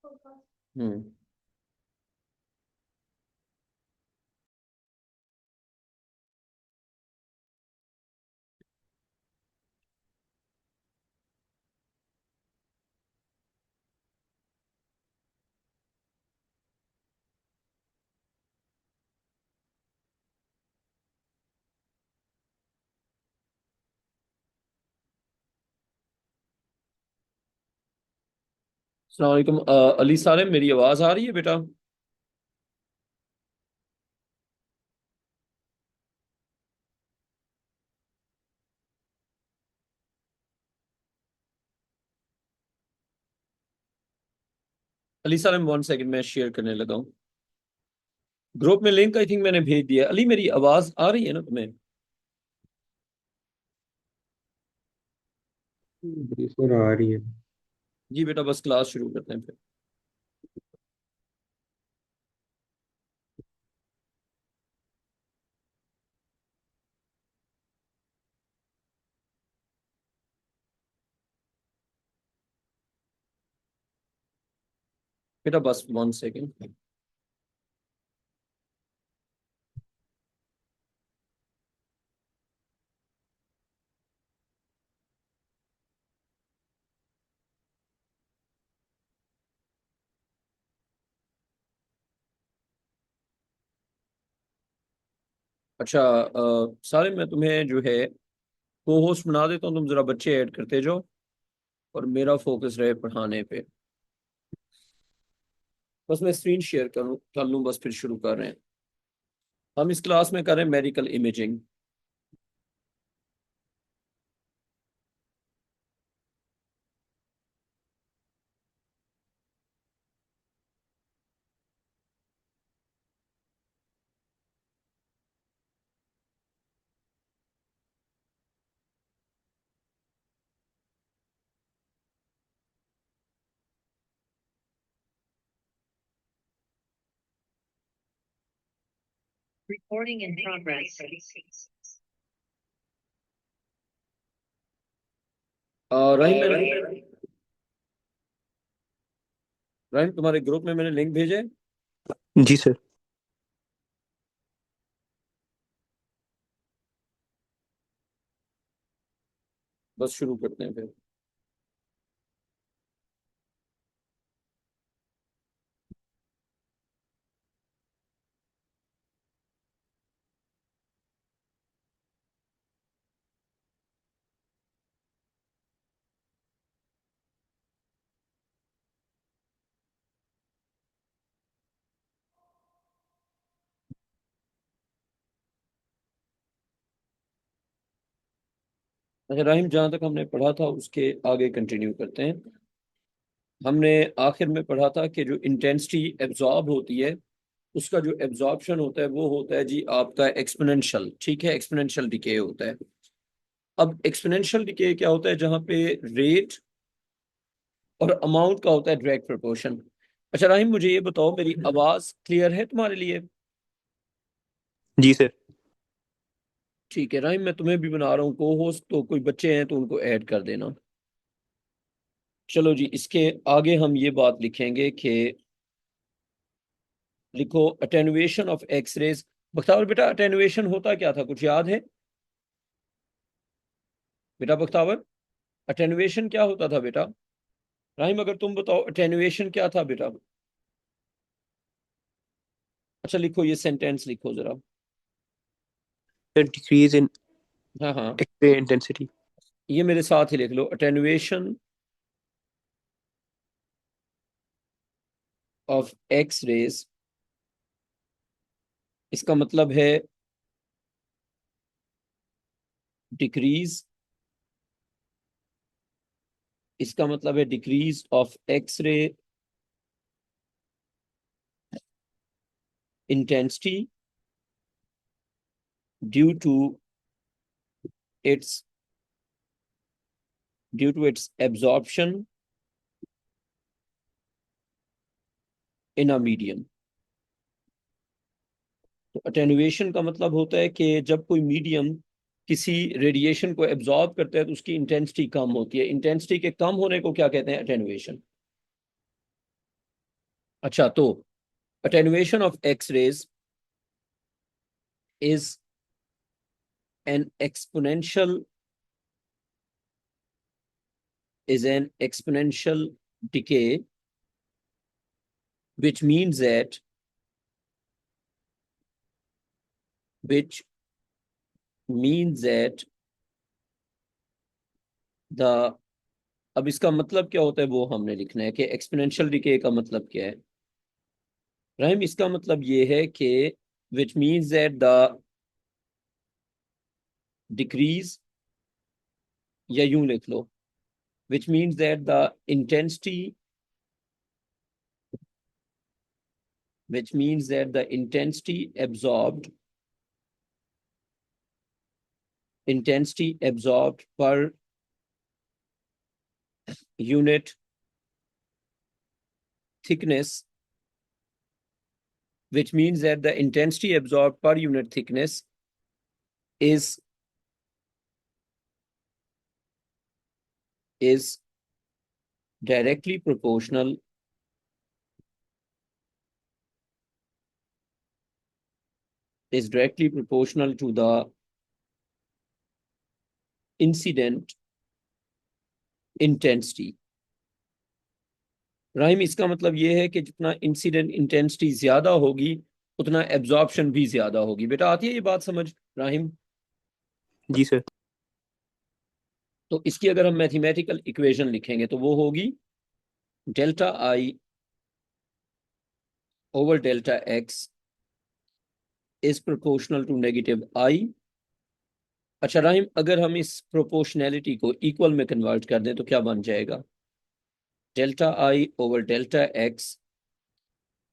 हम्म। अस्सलाम वालेकुम। अली सालेम, मेरी आवाज़ आ रही है बेटा? अली सालेम, 1 सेकंड, मैं शेयर करने लगा हूँ। ग्रुप में लिंक आई थिंक मैंने भेज दिया। अली, मेरी आवाज़ आ रही है ना तुम्हें? बिल्कुल आ रही है। जी बेटा, बस क्लास शुरू करते हैं फिर। बेटा बस 1 सेकंड। अच्छा, सालिम, मैं तुम्हें जो है को होस्ट बना देता हूँ, तुम जरा बच्चे ऐड करते जाओ और मेरा फोकस रहे पढ़ाने पे। बस मैं स्क्रीन शेयर करूँ कर लूँ, बस फिर शुरू कर रहे हैं। हम इस क्लास में कर रहे हैं medical imaging. Recording in progress. Rahim, Rahim, तुम्हारे ग्रुप में मैंने लिंक भेजे। जी सर। बस शुरू करते हैं फिर। अच्छा राहिम, जहाँ तक हमने पढ़ा था उसके आगे कंटिन्यू करते हैं। हमने आखिर में पढ़ा था कि जो इंटेंसिटी एब्जॉर्ब होती है, उसका जो एब्जॉर्प्शन होता है वो होता है जी आपका एक्सपोनेंशियल। ठीक है, एक्सपोनेंशियल डिके होता है। अब एक्सपोनेंशियल डिके क्या होता है? जहाँ पे रेट और अमाउंट का होता है डायरेक्ट प्रोपोर्शन। अच्छा राहिम, मुझे ये बताओ, मेरी आवाज क्लियर है तुम्हारे लिए? जी सर। ठीक है राहिम, मैं तुम्हें भी बना रहा हूँ को होस्ट, तो कोई बच्चे हैं तो उनको ऐड कर देना। चलो जी, इसके आगे हम ये बात लिखेंगे कि लिखो attenuation of x rays. Bakhtawar बेटा, अटेनुएशन होता क्या था, कुछ याद है? बेटा बख्तावर, अटेनुएशन क्या होता था बेटा? राहिम, अगर तुम बताओ अटेनुएशन क्या था बेटा? अच्छा लिखो, ये सेंटेंस लिखो जरा। डिक्रीज इन हाँ हाँ, एक्सरे इंटेंसिटी। ये मेरे साथ ही लिख लो, अटेनुएशन ऑफ एक्स रेज। इसका मतलब है डिक्रीज, इसका मतलब है decrease of X ray intensity due to its absorption in a medium. तो अटेनुएशन का मतलब होता है कि जब कोई मीडियम किसी रेडिएशन को एब्जॉर्ब करता है तो उसकी इंटेंसिटी कम होती है। इंटेंसिटी के कम होने को क्या कहते हैं? अटेनुएशन। अच्छा, तो attenuation of X-rays is an exponential decay, which means that the अब इसका मतलब क्या होता है वो हमने लिखना है कि एक्सपोनेंशियल डिके का मतलब क्या है। राइम, इसका मतलब ये है कि which means that the decrease, या यूं लिख लो, which means that the intensity which means that the intensity absorbed per unit thickness, which means that the intensity absorbed per unit thickness is directly proportional to the incident intensity। Rahim, इसका मतलब यह है कि जितना इंसिडेंट इंटेंसिटी ज्यादा होगी उतना absorption भी ज्यादा होगी। बेटा आती है ये बात समझ राहिम? जी सर। तो इसकी अगर हम मैथमेटिकल इक्वेशन लिखेंगे तो वो होगी delta I over delta x is proportional to negative I. अच्छा राहिम, अगर हम इस प्रोपोर्शनैलिटी को इक्वल में कन्वर्ट कर दें तो क्या बन जाएगा? Delta I over delta x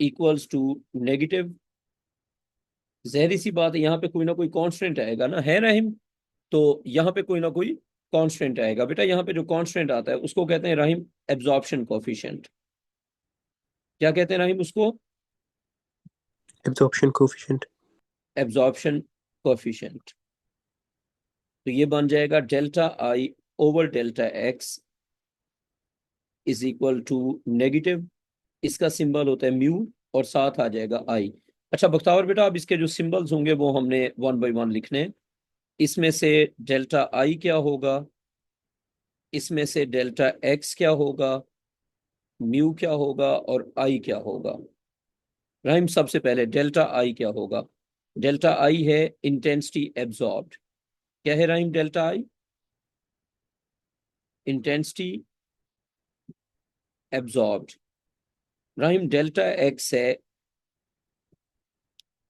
equals to negative, जहरी सी बात है, यहाँ पे कोई ना कोई कांस्टेंट आएगा ना, है राहिम? तो यहाँ पे कोई ना कोई कांस्टेंट आएगा। बेटा यहाँ पे जो कांस्टेंट आता है उसको कहते हैं राहिम एब्जॉर्प्शन कोफिशिएंट। क्या कहते हैं राहिम उसको? Absorption coefficient. Absorption coefficient. तो ये बन जाएगा delta I over delta x is equal to negative, इसका सिंबल होता है म्यू और साथ आ जाएगा आई। अच्छा बख्तावर बेटा, अब इसके जो सिंबल्स होंगे वो हमने वन बाय वन लिखने हैं। इसमें से डेल्टा आई क्या होगा, इसमें से डेल्टा एक्स क्या होगा, म्यू क्या होगा और आई क्या होगा? राइम, सबसे पहले डेल्टा आई क्या होगा? डेल्टा आई है इंटेंसिटी एब्जॉर्ब्ड। क्या है Rahim delta I? Intensity absorbed. Rahim delta x है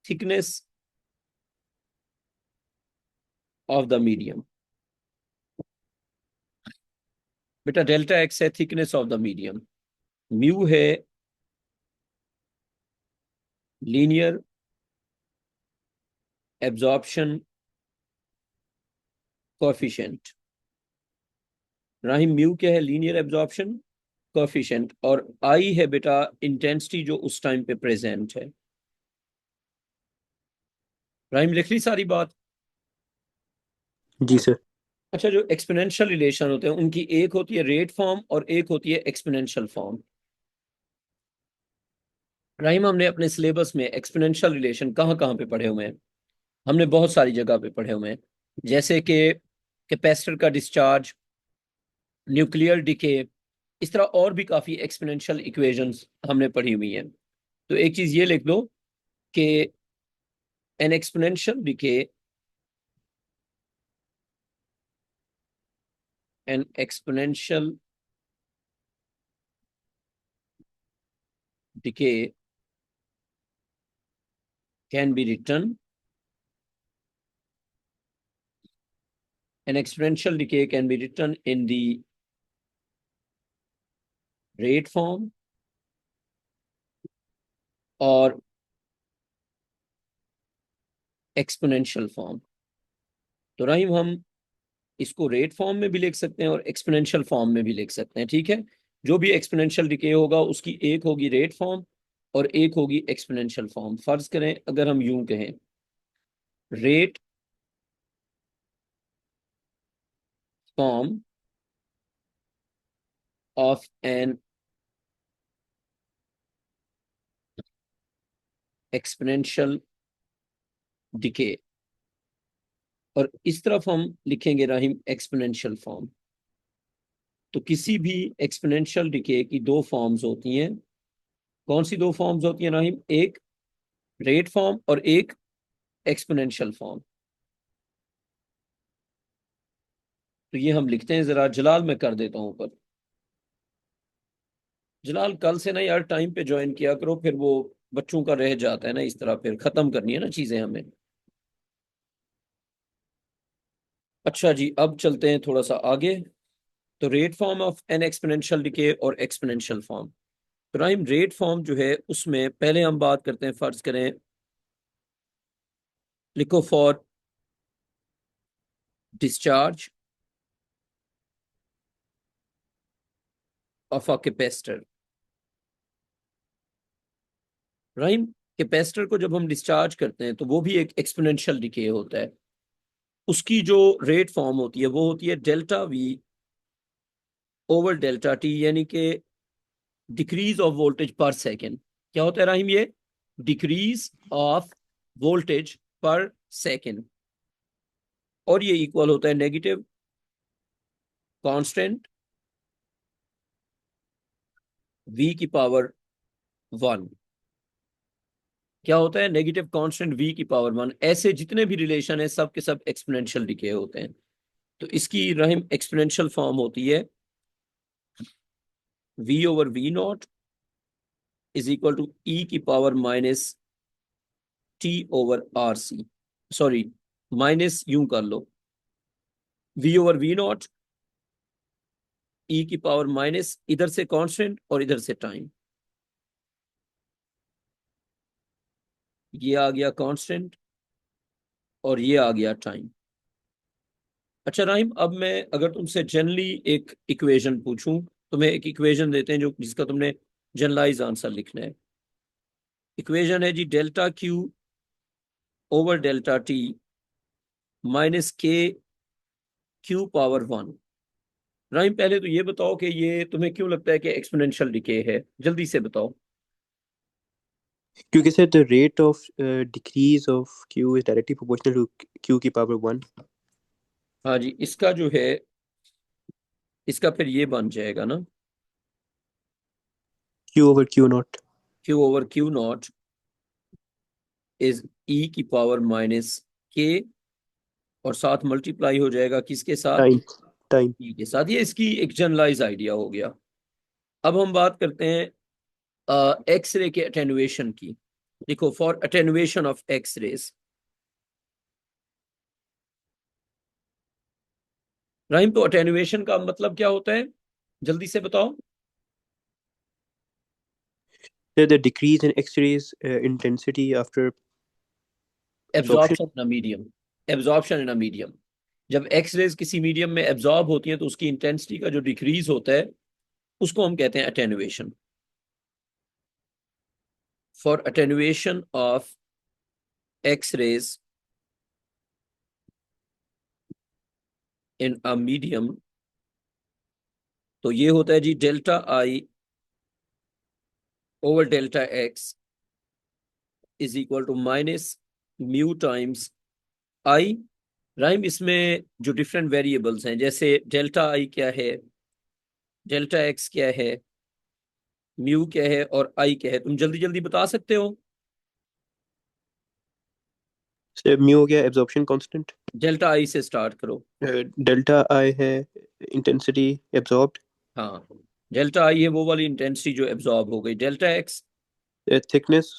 थिकनेस ऑफ द मीडियम। बेटा डेल्टा एक्स है thickness of the medium. Mu है linear absorption coefficient. Rahim, mu क्या है? Linear absorption coefficient. और आई है बेटा इंटेंसिटी जो उस टाइम पे प्रेजेंट है। राहिम लिख ली सारी बात? जी सर। अच्छा, जो एक्सपोनेंशियल रिलेशन होते हैं उनकी एक होती है रेट फॉर्म और एक होती है एक्सपोनेंशियल फॉर्म। राहिम, हमने अपने सिलेबस में एक्सपोनेंशियल रिलेशन कहाँ कहाँ पे पढ़े हुए हैं? हमने बहुत सारी जगह पे पढ़े हुए हैं, जैसे कि कैपेसिटर का डिस्चार्ज, न्यूक्लियर डिके, इस तरह और भी काफी एक्सपोनेंशियल इक्वेशंस हमने पढ़ी हुई हैं। तो एक चीज ये लिख लो कि N exponential decay an exponential decay can be written in the rate form और एक्सपोनेंशियल फॉर्म। तो रहीम, हम इसको रेट फॉर्म में भी लिख सकते हैं और एक्सपोनेंशियल फॉर्म में भी लिख सकते हैं, ठीक है? जो भी एक्सपोनेंशियल डिके होगा उसकी एक होगी रेट फॉर्म और एक होगी एक्सपोनेंशियल फॉर्म। फर्ज करें अगर हम यूं कहें, rate form of N exponential decay, और इस तरफ हम लिखेंगे राहिम एक्सपोनेंशियल फॉर्म। तो किसी भी एक्सपोनेंशियल डिके की दो फॉर्म्स होती हैं। कौन सी दो फॉर्म्स होती हैं राहिम? एक रेट फॉर्म और एक एक्सपोनेंशियल फॉर्म। तो ये हम लिखते हैं, जरा जलाल में कर देता हूं ऊपर। जलाल कल से ना यार टाइम पे ज्वाइन किया करो, फिर वो बच्चों का रह जाता है ना, इस तरह फिर खत्म करनी है ना चीजें हमें। अच्छा जी, अब चलते हैं थोड़ा सा आगे। तो rate form of N exponential decay और एक्सपोनेंशियल फॉर्म। तो राइम रेट फॉर्म जो है उसमें पहले हम बात करते हैं, फर्ज करें, लिखो for discharge of a capacitor. Rhyme capacitor को जब हम डिस्चार्ज करते हैं तो वो भी एक एक्सपोनेंशियल डिके होता है। उसकी जो रेट फॉर्म होती है वो होती है delta we over delta T, यानी कि डिक्रीज ऑफ वोल्टेज पर सेकेंड। क्या होता है राहिम? ये डिक्रीज ऑफ वोल्टेज पर सेकेंड, और ये इक्वल होता है नेगेटिव कांस्टेंट v की पावर 1। क्या होता है? नेगेटिव कांस्टेंट v की पावर 1। ऐसे जितने भी रिलेशन है सब के सब एक्सपोनेंशियल डिके होते हैं। तो इसकी रहीम एक्सपोनेंशियल फॉर्म होती है v over v naught is equal to e की power minus t over R C. Sorry, minus यूं कर लो, v over v naught e की पावर माइनस, इधर से कांस्टेंट और इधर से टाइम। ये आ गया कांस्टेंट और ये आ गया टाइम। अच्छा राहिम, अब मैं अगर तुमसे जनरली एक इक्वेशन पूछूं, तुम्हें एक इक्वेशन देते हैं जो जिसका तुमने जनरलाइज आंसर लिखना है। इक्वेशन है जी delta Q over delta T minus K Q power 1। Rahim पहले तो ये बताओ कि ये तुम्हें क्यों लगता है कि एक्सपोनेंशियल डिके है, जल्दी से बताओ। क्योंकि sir the rate of decrease of Q is directly proportional to Q की पावर 1। हाँ जी, इसका जो है, इसका फिर ये बन जाएगा ना, Q over Q naught. Q over Q naught is e की पावर माइनस के, और साथ मल्टीप्लाई हो जाएगा किसके साथ? टाइम। टाइम। ई के साथ। ये इसकी एक जनरलाइज आइडिया हो गया। अब हम बात करते हैं एक्सरे के अटेनुएशन की। देखो, for attenuation of x rays, Rahim तो अटेनुएशन का मतलब क्या होता है, जल्दी से बताओ। Sir the decrease in X rays intensity after absorption. Absorption in a medium. Absorption in a medium, जब एक्स रेज किसी मीडियम में एब्जॉर्ब होती है तो उसकी इंटेंसिटी का जो डिक्रीज होता है उसको हम कहते हैं attenuation. For attenuation of x rays in a medium, तो ये होता है जी delta I over delta x is equal to minus mu times I. Rahim इसमें जो डिफरेंट वेरिएबल्स हैं, जैसे डेल्टा आई क्या है, डेल्टा एक्स क्या है, म्यू क्या है और आई क्या है, तुम जल्दी जल्दी बता सकते हो? सर म्यू हो गया एब्जॉर्प्शन कांस्टेंट। डेल्टा आई से स्टार्ट करो। डेल्टा आई है इंटेंसिटी एब्जॉर्ब्ड। हाँ, डेल्टा आई है वो वाली इंटेंसिटी जो एब्जॉर्ब हो गई। Delta x thickness.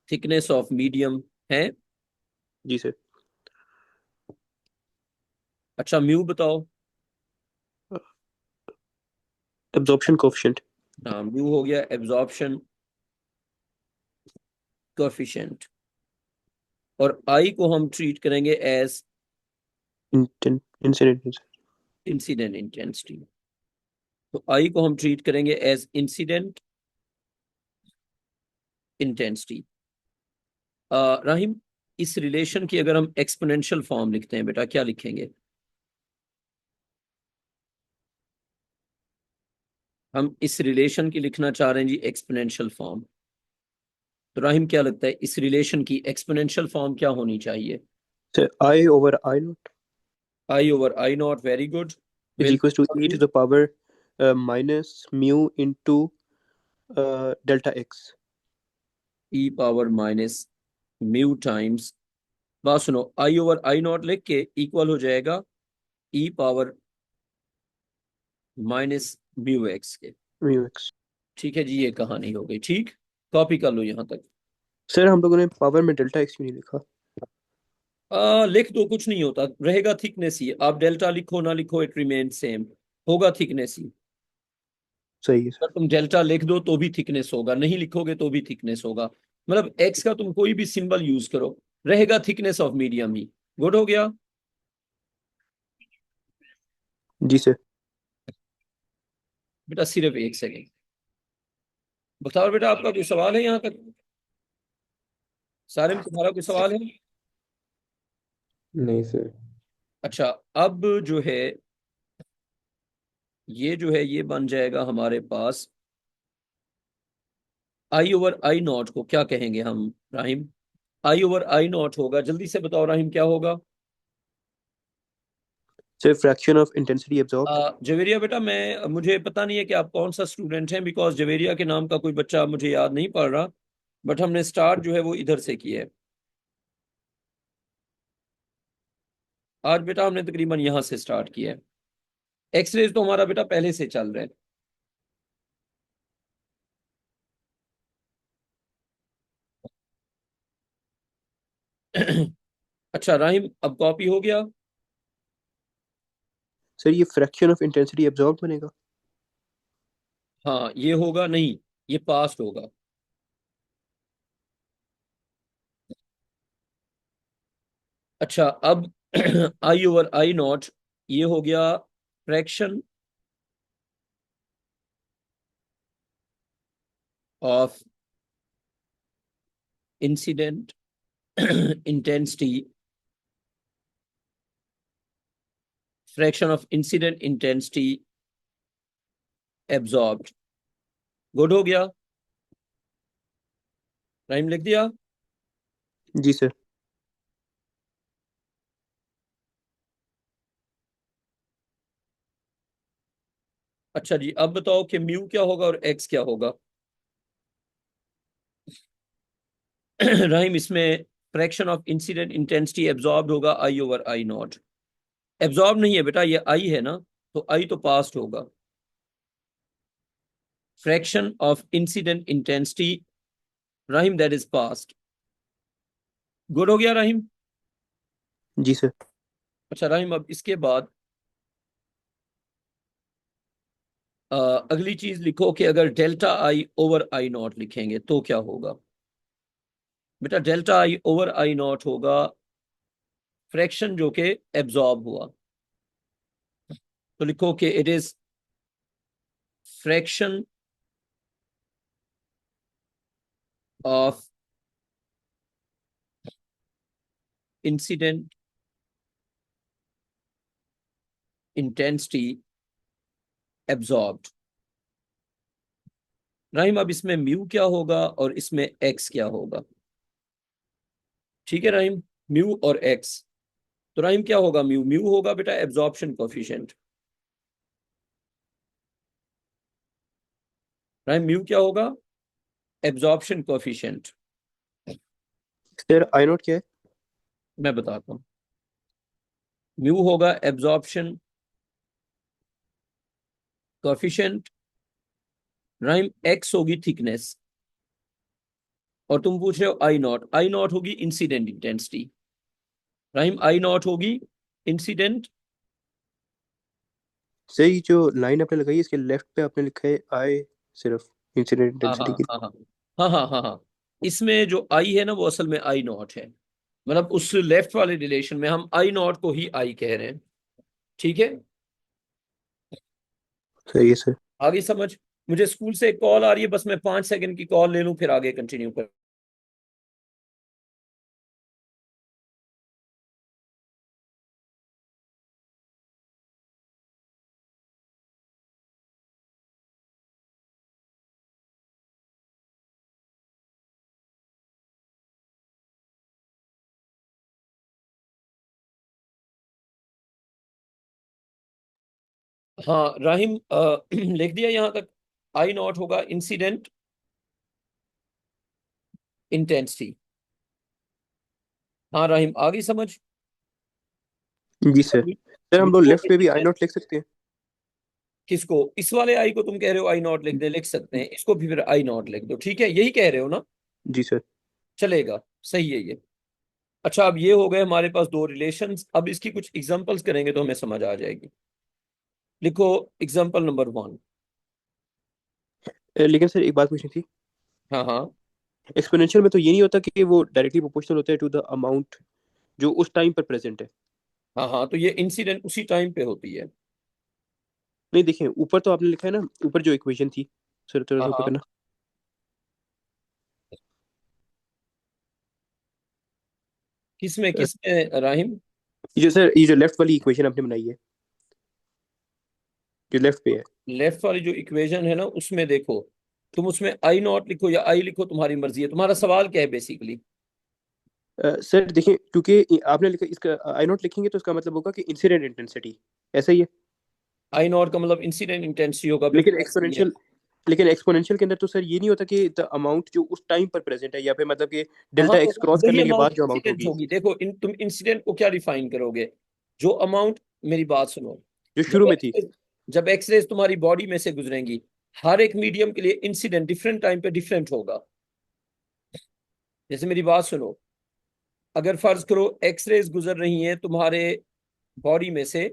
Thickness of medium है। जी सर। अच्छा, म्यू बताओ। Absorption coefficient. हाँ, म्यू हो गया एब्जॉर्प्शन कोएफिशिएंट, और आई को हम ट्रीट करेंगे एज इंसिडेंट। Incident intensity. तो आई को हम ट्रीट करेंगे एज इंसिडेंट इंटेंसिटी। राहिम, इस रिलेशन की अगर हम एक्सपोनेंशियल फॉर्म लिखते हैं बेटा, क्या लिखेंगे? हम इस रिलेशन की लिखना चाह रहे हैं जी एक्सपोनेंशियल फॉर्म। तो राहिम क्या लगता है इस रिलेशन की एक्सपोनेंशियल फॉर्म क्या होनी चाहिए? Sir, I over I naught I over I not, very good. is will, equals to e to the power minus mu into delta x. E power minus mu times, बात सुनो, आई over I not लिख के equal हो जाएगा e power minus mu x के। Mu x. ठीक है जी, ये कहानी हो गई। ठीक, कॉपी कर लो यहां तक। सर हम लोगों ने पावर में डेल्टा एक्स क्यों नहीं लिखा? लिख दो, कुछ नहीं होता, रहेगा थिकनेस ही। आप डेल्टा लिखो ना लिखो, इट रिमेन सेम, होगा थिकनेस ही। सही है अगर सर। तुम डेल्टा लिख दो तो भी थिकनेस होगा, नहीं लिखोगे तो भी थिकनेस होगा। मतलब एक्स का तुम कोई भी सिंबल यूज करो, रहेगा thickness of medium he. Good हो गया जी सर। बेटा, सिर्फ एक सेकेंड बताओ बेटा, आपका कोई सवाल है यहाँ तक? सारे में तुम्हारा कोई सवाल है? नहीं सर। अच्छा, अब जो है ये जो है ये बन जाएगा हमारे पास आई ओवर आई नॉट को क्या कहेंगे हम राहिम? आई ओवर आई नॉट होगा, जल्दी से बताओ राहिम क्या होगा? Sir fraction of intensity absorbed. Javeria बेटा, मैं मुझे पता नहीं है कि आप कौन सा स्टूडेंट हैं, बिकॉज जवेरिया के नाम का कोई बच्चा मुझे याद नहीं पड़ रहा, बट हमने स्टार्ट जो है वो इधर से किया है। आज बेटा हमने तकरीबन यहाँ से स्टार्ट किया है। एक्सरेज तो हमारा बेटा पहले से चल रहा है। अच्छा राहिम, अब कॉपी हो गया? सर ये फ्रैक्शन ऑफ इंटेंसिटी एब्जॉर्ब बनेगा? हाँ, ये होगा नहीं, ये पास्ट होगा। अच्छा, अब आई ओवर आई नॉट ये हो गया fraction of incident intensity, fraction of incident intensity absorbed. Good हो गया, राइम लिख दिया? जी सर। अच्छा जी, अब बताओ कि म्यू क्या होगा और एक्स क्या होगा? राइम, इसमें fraction of incident intensity absorb होगा I over I naught. Absorb नहीं है बेटा, ये आई है ना, तो आई तो पास्ट होगा। Fraction of incident intensity Rahim, that is past. Good हो गया राहिम? जी सर। अच्छा राहिम, अब इसके बाद अगली चीज लिखो कि अगर delta I over I not लिखेंगे तो क्या होगा? बेटा delta I over I not होगा फ्रैक्शन जो कि एब्जॉर्ब हुआ। तो लिखो कि it is fraction of incident intensity absorbed. Rahim, अब इसमें म्यू क्या होगा और इसमें एक्स क्या होगा? ठीक है राहिम, म्यू और एक्स। तो राहिम क्या होगा? म्यू म्यू होगा बेटा एब्जॉर्प्शन कोफिशिएंट। राइम, म्यू क्या होगा? Absorption coefficient. Sir I not क्या है? मैं बताता हूँ, म्यू होगा एब्जॉर्प्शन कोफिशिएंट। राइम, एक्स होगी थिकनेस, और तुम पूछ रहे हो आई नॉट, आई नॉट होगी incident intensity. Rhyme, I not होगी इंसिडेंट। सर ये जो लाइन आपने लगाई है इसके लेफ्ट पे आपने लिखा है आई, सिर्फ इंसिडेंट हाँ इंटेंसिटी हाँ की। हाँ हाँ हाँ हाँ हाँ हाँ, इसमें जो आई है ना वो असल में आई नॉट है। मतलब उस लेफ्ट वाले रिलेशन में हम आई नॉट को ही आई कह रहे हैं। ठीक है, सही है सर। आगे समझ? मुझे स्कूल से एक कॉल आ रही है, बस मैं 5 सेकंड की कॉल ले लूं फिर आगे कंटिन्यू कर। हाँ राहिम, लिख दिया यहाँ तक। आई नॉट होगा इंसिडेंट इंटेंसिटी। हाँ राहिम, आ गई समझ? जी सर। सर हम लोग लिखो लेफ्ट पे भी आई नॉट लिख सकते हैं? किसको? इस वाले आई को तुम कह रहे हो आई नॉट लिख दे, लिख सकते हैं। इसको भी फिर आई नॉट लिख दो, ठीक है, यही कह रहे हो ना? जी सर। चलेगा, सही है ये। अच्छा, अब ये हो गए हमारे पास दो रिलेशंस। अब इसकी कुछ एग्जांपल्स करेंगे तो हमें समझ आ जाएगी। लिखो एग्जांपल नंबर 1। लेकिन सर एक बात पूछनी थी। हाँ हाँ। एक्सपोनेंशियल में तो ये नहीं होता कि वो डायरेक्टली प्रोपोर्शनल होता है टू द अमाउंट जो उस टाइम पर प्रेजेंट है? हाँ हाँ, तो ये इंसिडेंट उसी टाइम पे होती है। नहीं देखिए, ऊपर तो आपने लिखा है ना, ऊपर जो इक्वेशन थी। सर थोड़ा हाँ सा ऊपर हाँ। करना। किसमें किसमें राहिम? ये जो सर, ये जो लेफ्ट वाली इक्वेशन आपने बनाई है, जो लेफ्ट पे है। लेफ्ट वाली जो इक्वेशन है ना, उसमें देखो, तुम उसमें आई नॉट लिखो या आई लिखो, तुम्हारी मर्जी है। तुम्हारा सवाल क्या है बेसिकली? सर देखिए, क्योंकि आपने लिखा इसका आई नॉट लिखेंगे तो इसका मतलब होगा कि इंसिडेंट इंटेंसिटी, ऐसा ही है। आई नॉट का मतलब इंसिडेंट इंटेंसिटी होगा, लेकिन बिल्कुल ऐसे ही है। एक्सपोनेंशियल के अंदर तो सर ये नहीं होता कि द अमाउंट जो उस टाइम पर प्रेजेंट है, या फिर मतलब कि हाँ, डेल्टा तो एक्स क्रॉस वही करने के अमाउंट बाद जो अमाउंट इंसिडेंट होगी, होगी। देखो, तुम इंसिडेंट को क्या डिफाइन करोगे? जो अमाउंट, मेरी बात सुनो। जो जब शुरू में थी। एक्सरेज जब एक्सरेज तुम्हारी बॉडी में से गुजरेंगी, हर एक मीडियम के लिए इंसिडेंट डिफरेंट टाइम पे डिफरेंट होगा। जैसे मेरी बात सुनो, अगर फर्ज करो एक्सरेज गुजर रही हैं तुम्हारे बॉडी में से,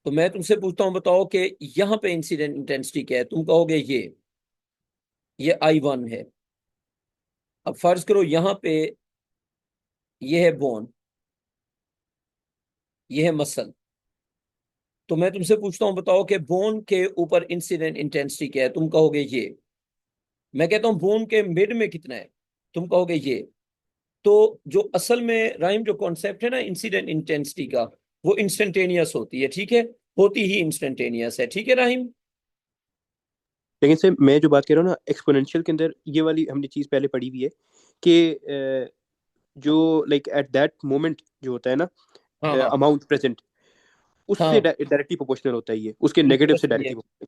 तो मैं तुमसे पूछता हूं, बताओ कि यहाँ पे इंसिडेंट इंटेंसिटी क्या है? तुम कहोगे ये I1 है। अब फर्ज करो यहाँ पे ये है बोन, ये है मसल। तो मैं तुमसे पूछता हूं, बताओ कि बोन के ऊपर इंसिडेंट इंटेंसिटी क्या है? तुम कहोगे ये। मैं कहता हूं बोन के मिड में कितना है? तुम कहोगे ये। तो जो असल में राइम, जो कॉन्सेप्ट है ना इंसिडेंट इंटेंसिटी का, वो इंस्टेंटेनियस होती है, ठीक है? होती ही इंस्टेंटेनियस है, ठीक है राहिम? लेकिन सर मैं जो बात कर रहा हूँ ना, एक्सपोनेंशियल के अंदर ये वाली हमने चीज पहले पढ़ी हुई है कि जो लाइक एट दैट मोमेंट जो होता है ना, हाँ हाँ अमाउंट प्रेजेंट, उससे हाँ, डायरेक्टली प्रोपोर्शनल होता है ये, उसके बिल्कुल नेगेटिव से सही है। डायरेक्टली।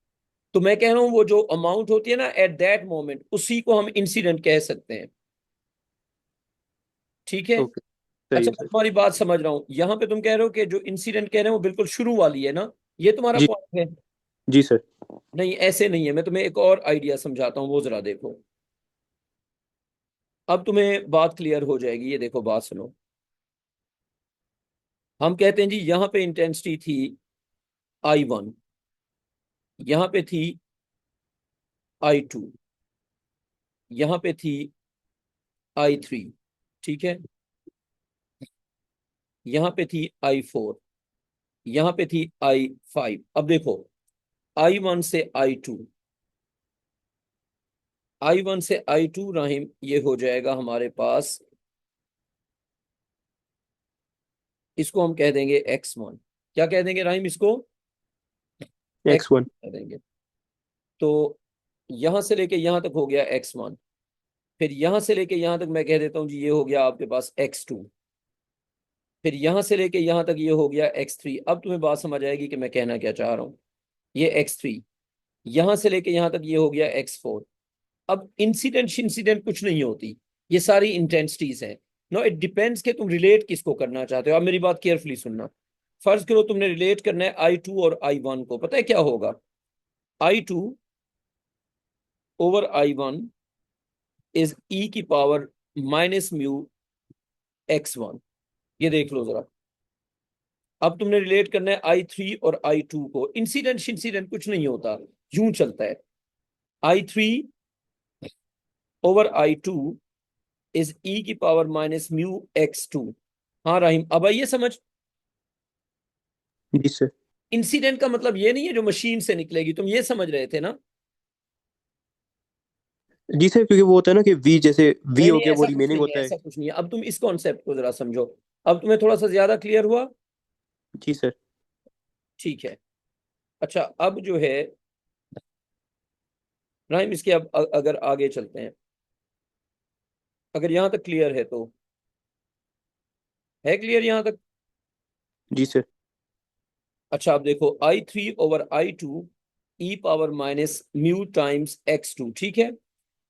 तो मैं कह रहा हूं, वो जो अमाउंट होती है ना एट दैट मोमेंट, उसी को हम इंसिडेंट कह सकते हैं, ठीक है? ओके, सही अच्छा, है मैं सर। तुम्हारी बात समझ रहा हूँ। यहाँ पे तुम कह रहे हो कि जो इंसिडेंट कह रहे हैं वो बिल्कुल शुरू वाली है ना, ये तुम्हारा जी। पॉइंट है? जी सर। नहीं, ऐसे नहीं है। मैं तुम्हें एक और आइडिया समझाता हूँ, वो जरा देखो। अब तुम्हें बात क्लियर हो जाएगी। ये देखो, बात सुनो। हम कहते हैं जी, यहाँ पे इंटेंसिटी थी I1, यहाँ पे थी I2, यहाँ पे थी I3, ठीक है? यहाँ पे थी I4, यहाँ पे थी I5। अब देखो, I1 से I2, I1 से I2 राहिम, ये हो जाएगा हमारे पास। इसको हम कह देंगे X1। क्या कह देंगे राहिम इसको? X one. X1 कह देंगे। तो यहां से लेके यहां तक हो गया X1। फिर यहां से लेके यहां तक मैं कह देता हूँ जी, ये हो गया आपके पास X2। फिर यहां से लेके यहां तक ये हो गया X3। अब तुम्हें बात समझ आएगी कि मैं कहना क्या चाह रहा हूँ। ये X3, यहां से लेके यहां तक ये हो गया X4। अब इंसिडेंट इंसिडेंट कुछ नहीं होती, ये सारी इंटेंसिटीज हैं। नो, इट डिपेंड्स कि तुम रिलेट किसको करना चाहते हो। अब मेरी बात केयरफुली सुनना। फर्ज करो तुमने रिलेट करना है I2 और I1 को। पता है क्या होगा? I2 over I1 is E की पावर माइनस म्यू X1। ये देख लो जरा। अब तुमने रिलेट करना है I3 और I2 को। इंसिडेंट इंसिडेंट कुछ नहीं होता, यूं चलता है। I3 over I2 is E की पावर माइनस म्यू X2। हाँ राहिम, अब आइए समझ। जी सर। इंसिडेंट का मतलब ये नहीं है जो मशीन से निकलेगी, तुम ये समझ रहे थे ना? जी सर, क्योंकि वो होता है ना कि वी, जैसे वी नहीं हो नहीं, गया वो ऐसा कुछ रिमेनिंग नहीं है, होता है। ऐसा कुछ नहीं है। अब तुम इस कॉन्सेप्ट को जरा समझो। अब तुम्हें थोड़ा सा ज्यादा क्लियर हुआ? जी सर। ठीक है। अच्छा, अब जो है राहिम, इसके अब अगर आगे चलते हैं, अगर यहां तक क्लियर है तो, है क्लियर यहां तक? जी सर। अच्छा अब देखो I3/I2 e power minus mu times x2, ठीक है।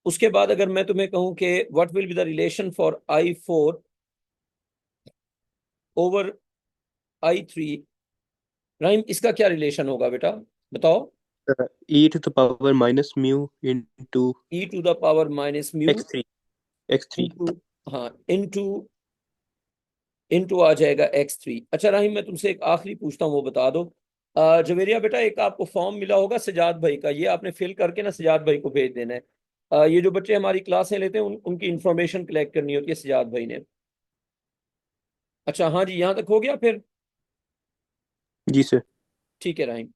उसके बाद अगर मैं तुम्हें कहूं कि what will be the relation for I4/I3, Rahim इसका क्या रिलेशन होगा बेटा, बताओ। E to the power minus mu into e⁻⁻μ x three x three into, हाँ, इंटू आ जाएगा x3। अच्छा राहिम मैं तुमसे एक आखिरी पूछता हूँ, वो बता दो। जवेरिया बेटा, एक आपको फॉर्म मिला होगा सजाद भाई का, ये आपने फिल करके ना सजाद भाई को भेज देना है। ये जो बच्चे हमारी क्लासें लेते हैं उनकी इंफॉर्मेशन कलेक्ट करनी होती है सजाद भाई ने। अच्छा हाँ जी, यहाँ तक हो गया फिर। जी सर। ठीक है राहिम।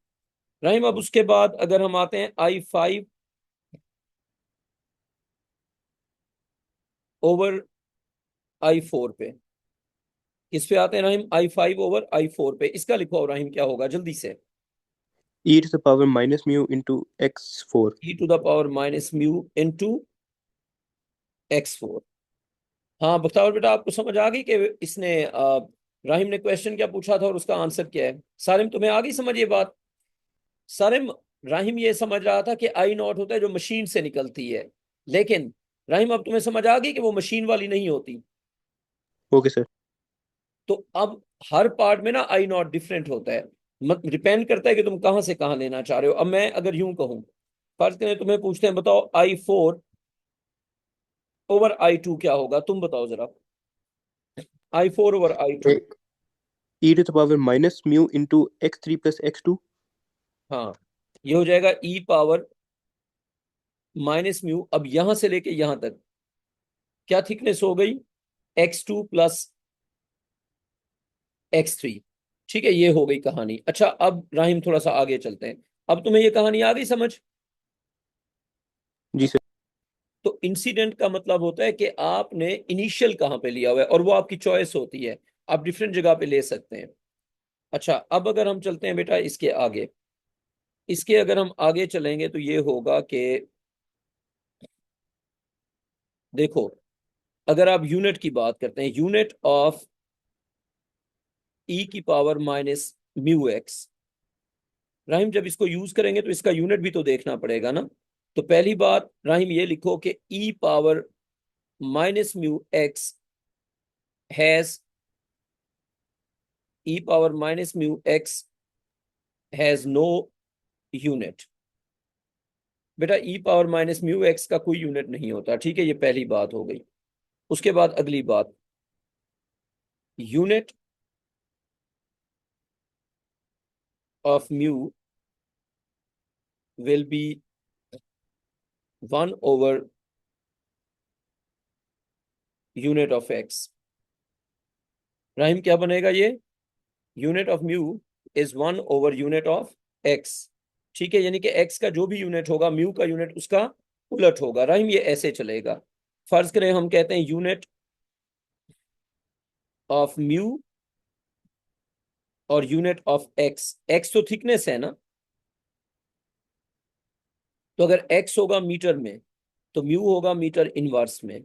राहिम अब उसके बाद अगर हम आते हैं I5/I4 पे, किस पे आते हैं राहिम, I5/I4 पे, इसका लिखो राहिम क्या होगा जल्दी से। E to the power minus mu into x four. e⁻⁻μ into x4। हाँ बताओ बेटा, आपको समझ आ गई कि इसने राहिम ने क्वेश्चन क्या पूछा था और उसका आंसर क्या है। सारिम तुम्हें आ गई समझ ये बात। सारिम, राहिम ये समझ रहा था कि I0 होता है जो मशीन से निकलती है, लेकिन राहिम अब तुम्हें समझ आ गई कि वो मशीन वाली नहीं होती। Okay sir. तो अब हर पार्ट में ना I0 डिफरेंट होता है, मत डिपेंड करता है कि तुम कहां से कहां लेना चाह रहे हो। अब मैं अगर यूं कहूं, फर्ज करें तुम्हें पूछते हैं बताओ I4/I2 क्या होगा, तुम बताओ जरा। I4/I2, e to the power minus mu into X three plus X two. हाँ, ये हो जाएगा e⁻⁻μ। अब यहां से लेके यहां तक क्या थिकनेस हो गई, x2 + x3, ठीक है, ये हो गई कहानी। अच्छा अब राहिम थोड़ा सा आगे चलते हैं। अब तुम्हें ये कहानी आ गई समझ। जी सर। तो इंसिडेंट का मतलब होता है कि आपने इनिशियल कहाँ पे लिया हुआ है, और वो आपकी चॉइस होती है, आप डिफरेंट जगह पे ले सकते हैं। अच्छा अब अगर हम चलते हैं बेटा इसके आगे, इसके अगर हम आगे चलेंगे तो ये होगा कि देखो, अगर आप यूनिट की बात करते हैं, यूनिट ऑफ e⁻⁻μx, राहिम जब इसको यूज करेंगे तो इसका यूनिट भी तो देखना पड़ेगा ना। तो पहली बात राहिम ये लिखो कि e⁻⁻μx has e⁻⁻μx has no unit. बेटा e⁻⁻μx का कोई यूनिट नहीं होता, ठीक है, ये पहली बात हो गई। उसके बाद अगली बात, unit of mu will be 1/यूनिट ऑफ एक्स। राहिम क्या बनेगा ये, यूनिट ऑफ म्यू इज 1/यूनिट ऑफ एक्स, ठीक है, यानी कि एक्स का जो भी यूनिट होगा म्यू का यूनिट उसका उलट होगा। राहिम ये ऐसे चलेगा, फर्ज करें हम कहते हैं यूनिट ऑफ म्यू और यूनिट ऑफ एक्स, एक्स तो थिकनेस है ना, तो अगर एक्स होगा मीटर में तो म्यू होगा मीटर इनवर्स में।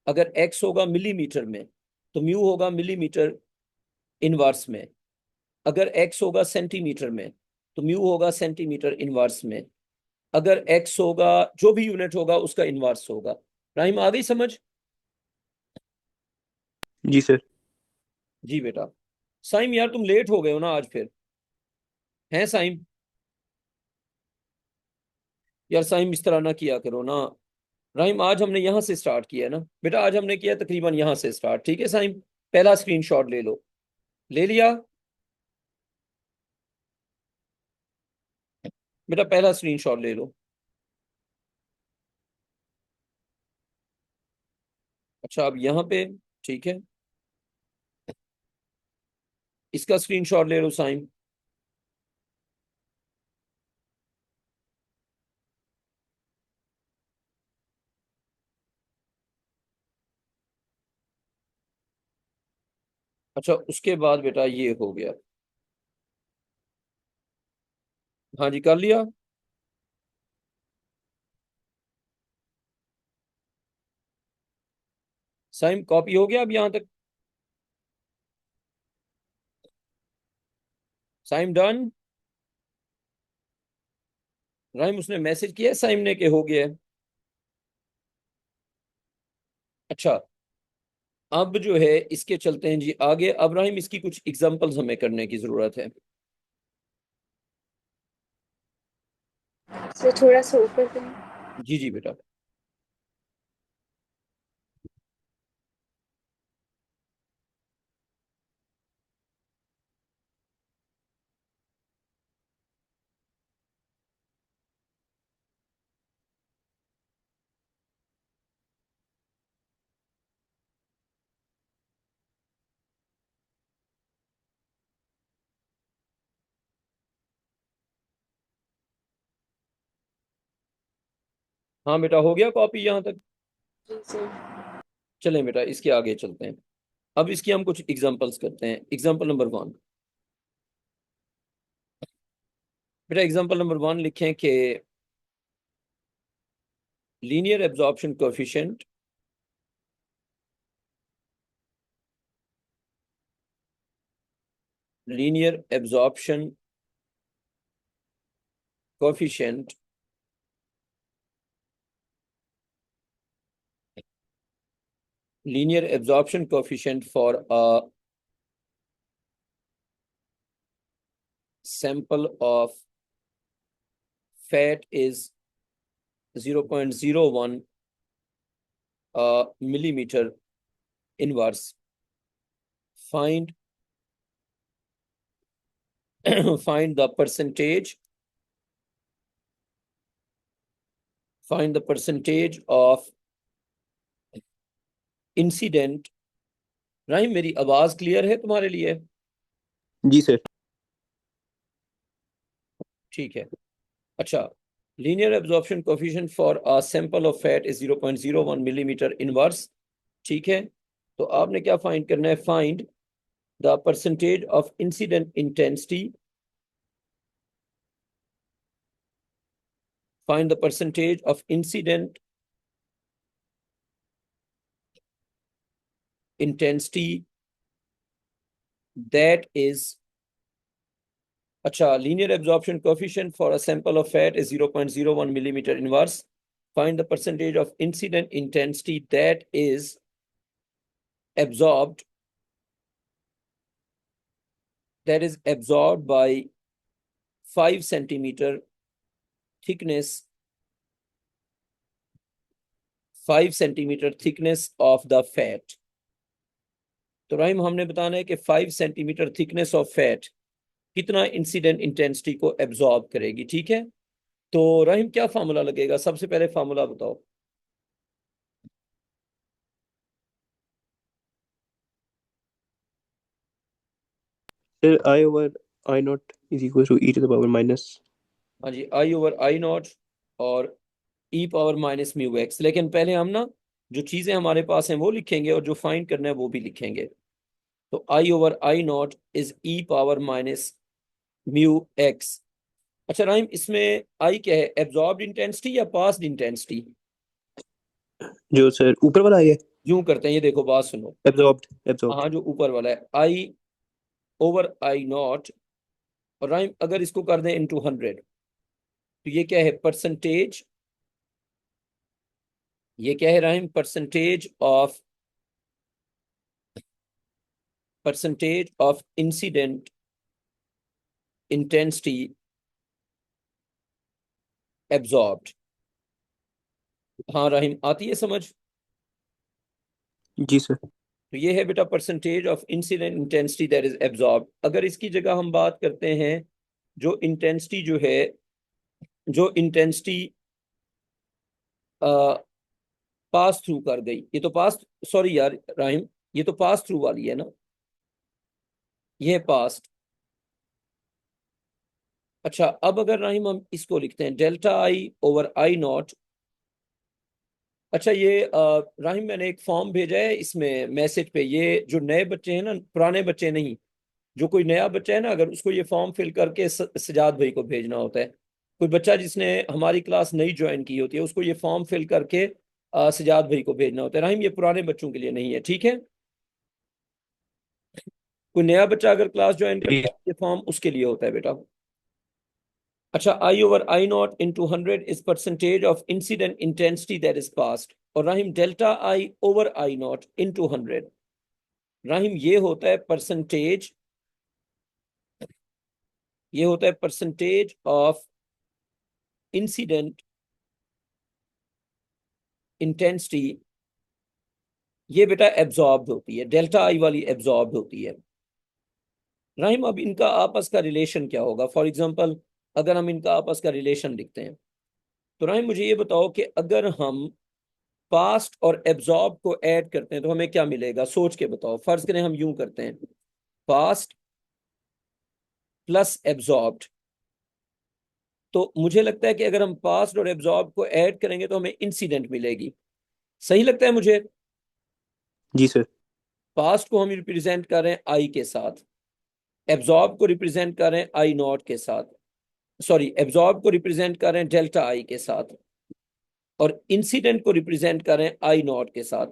अगर एक्स होगा मिलीमीटर में तो म्यू होगा मिलीमीटर इनवर्स में। अगर एक्स होगा सेंटीमीटर में तो म्यू होगा सेंटीमीटर इनवर्स में। अगर एक्स होगा जो भी यूनिट होगा उसका इनवर्स होगा। राइम आ गई समझ। जी सर। जी बेटा। साइम यार तुम लेट हो गए हो ना आज फिर, हैं साइम। यार साइम इस तरह ना किया करो ना। राइम आज हमने यहां से स्टार्ट किया है ना बेटा, आज हमने किया तकरीबन यहां से स्टार्ट, ठीक है साइम। पहला स्क्रीनशॉट ले लो, ले लिया बेटा, पहला स्क्रीनशॉट ले लो। अच्छा अब यहाँ पे, ठीक है, इसका स्क्रीनशॉट ले लो साइम। अच्छा उसके बाद बेटा ये हो गया, हाँ जी कर लिया। साइम कॉपी हो गया अब यहाँ तक। साइम डन। राइम उसने मैसेज किया साइम ने कि हो गया है। अच्छा, अब जो है इसके चलते हैं जी आगे। अब राहिम इसकी कुछ एग्जांपल्स हमें करने की जरूरत है। सर थोड़ा सा ऊपर करें। जी जी बेटा। हाँ बेटा, हो गया कॉपी यहाँ तक? जी सर। चलें बेटा, इसके आगे चलते हैं। अब इसकी हम कुछ एग्जांपल्स करते हैं। Example number 1। बेटा एग्जांपल नंबर 1 लिखें कि linear absorption coefficient linear absorption coefficient linear absorption coefficient for a sample of fat is 0.01 millimeter inverse. Find find the percentage of incident। Rhyme मेरी आवाज क्लियर है तुम्हारे लिए? जी सर। ठीक है। अच्छा, linear absorption coefficient for a sample of fat is 0.01 millimetre inverse. ठीक है, तो आपने क्या फाइंड करना है? Find the percentage of incident intensity. Find the percentage of incident intensity that is, अच्छा, linear absorption coefficient for a sample of fat is 0.01 millimeter inverse. Find the percentage of incident intensity that is absorbed by 5 centimeter thickness 5 centimeter thickness of the fat। तो rhyme हमने बताना है कि 5 centimetre thickness of fat कितना incident intensity को absorb करेगी। ठीक है, तो रहीम क्या फार्मूला लगेगा? सबसे पहले फार्मूला बताओ। Sir I over I naught is equal to e to the power minus. हाँ जी, आई ओवर आई नॉट और e power minus mu x. लेकिन पहले हम ना जो चीजें हमारे पास हैं वो लिखेंगे और जो फाइंड करना है वो भी लिखेंगे। तो आई over I naught is E power minus mu x. अच्छा राहिम, इसमें आई क्या है? एब्जॉर्ब्ड इंटेंसिटी या पास्ड इंटेंसिटी? जो सर ऊपर वाला है यूं करते हैं, ये देखो बात सुनो। Absorbed absorbed. हाँ, जो ऊपर वाला है आई ओवर आई नॉट, और राइम अगर इसको कर दें इनटू 100 तो ये क्या है? परसेंटेज। ये क्या है rhyme? Percentage of incident intensity absorbed. हाँ राहिम, आती है समझ? जी सर। तो ये है बेटा percentage of incident intensity that is absorbed. अगर इसकी जगह हम बात करते हैं जो इंटेंसिटी जो है, जो इंटेंसिटी पास थ्रू कर गई, ये तो पास, सॉरी यार राहिम, ये तो पास थ्रू वाली है ना, ये पास्ट। अच्छा, अब अगर राहिम हम इसको लिखते हैं delta I over I not. अच्छा, ये राहिम मैंने एक फॉर्म भेजा है इसमें मैसेज पे। ये जो नए बच्चे हैं ना, पुराने बच्चे नहीं, जो कोई नया बच्चा है ना, अगर उसको ये फॉर्म फिल करके सजाद भाई को भेजना होता है। कोई बच्चा जिसने हमारी क्लास नई ज्वाइन की होती है उसको ये फॉर्म फिल करके सजाद भाई को भेजना होता है। राहिम, ये पुराने बच्चों के लिए नहीं है, ठीक है? कोई नया बच्चा अगर क्लास ज्वाइन करता है ये फॉर्म उसके लिए होता है बेटा। अच्छा, I over I naught into 100 is percentage of incident intensity that is passed, और Rahim delta I over I naught into 100, Rahim ये होता है परसेंटेज, ये होता है परसेंटेज ऑफ इंसिडेंट इंटेंसिटी, ये बेटा एब्जॉर्ब होती है, डेल्टा आई वाली एब्जॉर्ब होती है। राहिम अब इनका आपस का रिलेशन क्या होगा? फॉर एग्जांपल अगर हम इनका आपस का रिलेशन लिखते हैं तो राहिम मुझे ये बताओ कि अगर हम पास्ट और एब्जॉर्ब को ऐड करते हैं तो हमें क्या मिलेगा? सोच के बताओ। फर्ज करें हम यूं करते हैं, पास्ट प्लस एब्जॉर्ब्ड, तो मुझे लगता है कि अगर हम पास्ट और एब्जॉर्ब को ऐड करेंगे तो हमें इंसिडेंट मिलेगी। सही लगता है मुझे? जी सर। पास्ट को हम रिप्रेजेंट कर रहे हैं आई के साथ, एब्जॉर्ब को रिप्रेजेंट कर रहे हैं आई नॉट के साथ, सॉरी एब्जॉर्ब को रिप्रेजेंट कर रहे हैं डेल्टा आई के साथ, और इंसिडेंट को रिप्रेजेंट कर रहे हैं आई नॉट के साथ।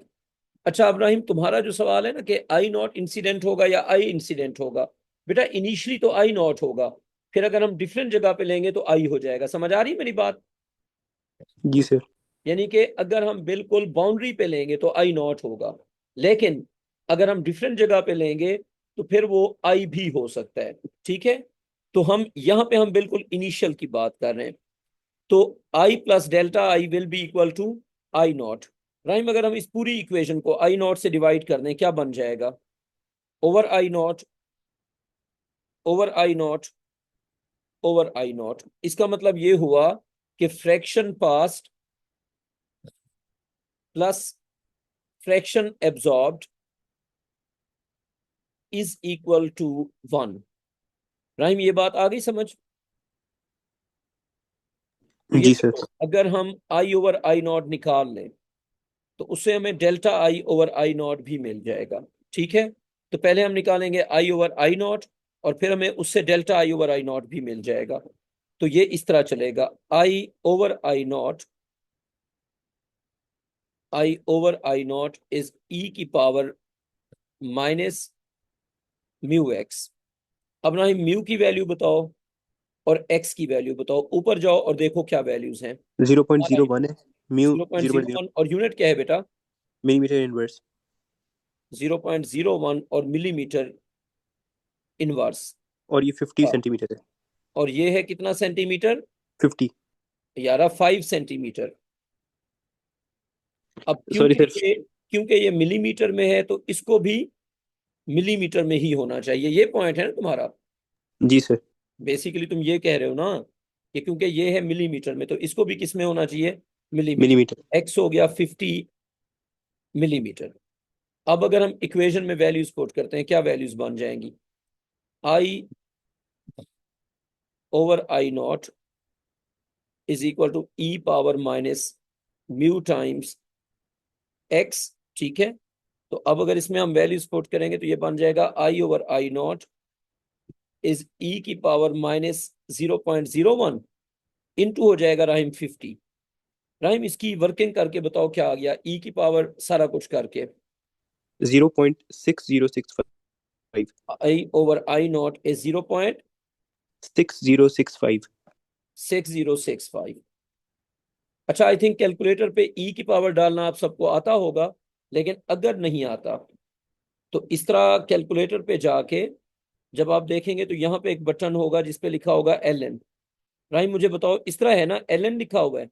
अच्छा इब्राहिम, तुम्हारा जो सवाल है ना कि आई नॉट इंसिडेंट होगा या आई इंसिडेंट होगा, बेटा इनिशियली तो आई नॉट होगा, फिर अगर हम डिफरेंट जगह पे लेंगे तो आई हो जाएगा। समझ आ रही है मेरी बात? जी सर। यानी कि अगर हम बिल्कुल बाउंड्री पे लेंगे तो आई नॉट होगा, लेकिन अगर हम डिफरेंट जगह पे लेंगे तो फिर वो आई भी हो सकता है। ठीक है, तो हम यहाँ पे हम बिल्कुल इनिशियल की बात कर रहे हैं, तो I plus delta I will be equal to I naught. Rahim अगर हम इस पूरी इक्वेशन को आई नॉट से डिवाइड कर दें क्या बन जाएगा? Over I naught over I naught over I naught. इसका मतलब ये हुआ कि fraction passed plus fraction absorbed is equal to 1। Rahim ये बात आ गई समझ? तो ये जी सर। देखो, अगर हम आई ओवर आई नॉट निकाल लें तो उससे हमें delta I over I naught भी मिल जाएगा। ठीक है, तो पहले हम निकालेंगे आई ओवर आई नॉट और फिर हमें उससे delta I over I naught भी मिल जाएगा। तो ये इस तरह चलेगा, I over I naught is e की पावर माइनस म्यू एक्स। अब ना म्यू की वैल्यू बताओ और एक्स की वैल्यू बताओ, ऊपर जाओ और देखो क्या वैल्यूज हैं। 0.01 है। Mu zero point 0.0 zero one और यूनिट क्या है बेटा? Millimetre inverse. 0.01 और मिलीमीटर इनवर्स। और ये 50 सेंटीमीटर है। और ये है कितना सेंटीमीटर? 50। यारा 5 सेंटीमीटर। अब सॉरी सर। क्योंकि ये मिलीमीटर में है तो इसको भी मिलीमीटर में ही होना चाहिए, ये पॉइंट है ना तुम्हारा। जी सर। बेसिकली तुम ये कह रहे हो ना कि क्योंकि ये है मिलीमीटर में तो इसको भी किस में होना चाहिए? मिलीमीटर। मिलीमीटर। एक्स हो गया 50 मिलीमीटर। अब अगर हम इक्वेशन में वैल्यूज पुट करते हैं क्या वैल्यूज बन जाएंगी? I over I naught is equal to e power minus mu times x. ठीक है, तो अब अगर इसमें हम वैल्यूज पुट करेंगे तो ये बन जाएगा I over I naught is e की पावर माइनस 0.01 इंटू हो जाएगा राहिम 50। राहिम इसकी वर्किंग करके बताओ क्या आ गया ई की पावर सारा कुछ करके? 0.6065। आई ओवर आई नॉट इज 6065। 0.6065। अच्छा, आई थिंक कैलकुलेटर पे ई की पावर डालना आप सबको आता होगा, लेकिन अगर नहीं आता तो इस तरह कैलकुलेटर पे जाके जब आप देखेंगे तो यहाँ पे एक बटन होगा जिसपे लिखा होगा एल एन। राइम मुझे बताओ, इस तरह है ना, एल एन लिखा हुआ है,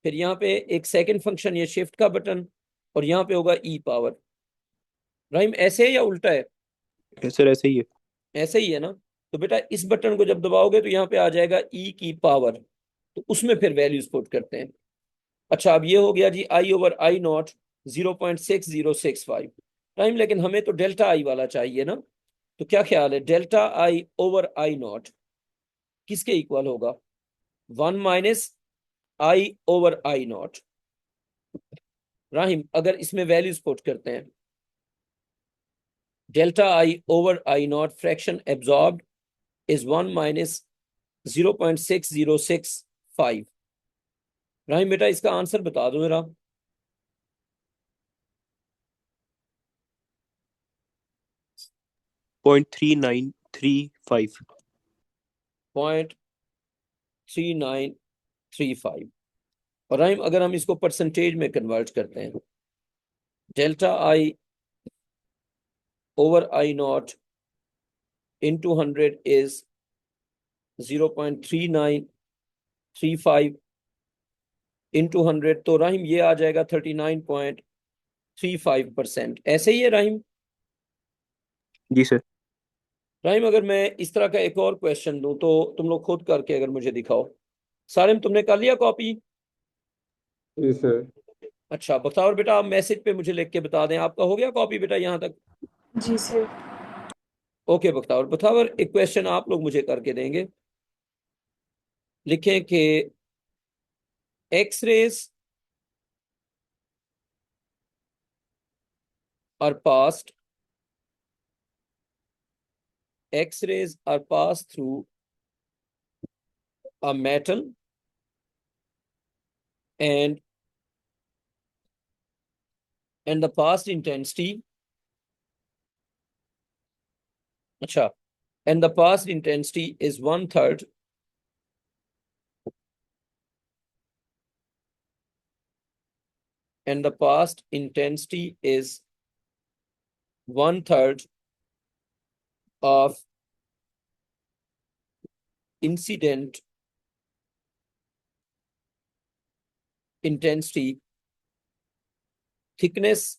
फिर यहाँ पे एक सेकंड फंक्शन ये शिफ्ट का बटन और यहाँ पे होगा ई पावर। राइम ऐसे है या उल्टा है? सर ऐसे ही है। ऐसे ही है ना। तो बेटा इस बटन को जब दबाओगे तो यहाँ पे आ जाएगा ई की पावर, तो उसमें फिर वैल्यूज पुट करते हैं। अच्छा, अब ये हो गया जी I over I naught 0.6065 time, लेकिन हमें तो डेल्टा आई वाला चाहिए ना। तो क्या ख्याल है, delta I over I not किसके इक्वल होगा? 1 - आई ओवर आई नॉट। राहिम अगर इसमें वैल्यूज पुट करते हैं, delta I over I naught fraction absorb is 1 - 0.6065। Rahim बेटा इसका आंसर बता दो मेरा। 0.3935 0.3935। और राइम अगर हम इसको परसेंटेज में कन्वर्ट करते हैं, delta I over I not into 100 is 0.3935 into 100, तो राहिम ये आ जाएगा 39.35%। ऐसे ही है राहिम। जी सर। राहिम अगर मैं इस तरह का एक और क्वेश्चन दूं तो तुम लोग खुद करके अगर मुझे दिखाओ। सारिम तुमने कर लिया कॉपी? जी सर। अच्छा बख्तावर बेटा आप मैसेज पे मुझे लिख के बता दें आपका हो गया कॉपी बेटा यहाँ तक? जी सर। ओके बख्तावर। बख्तावर एक क्वेश्चन आप लोग मुझे करके देंगे। लिखें कि x rays are passed X-rays are passed through a metal and the passed intensity, अच्छा, and the passed intensity is 1/3 and the passed intensity is 1/3 of incident intensity. Thickness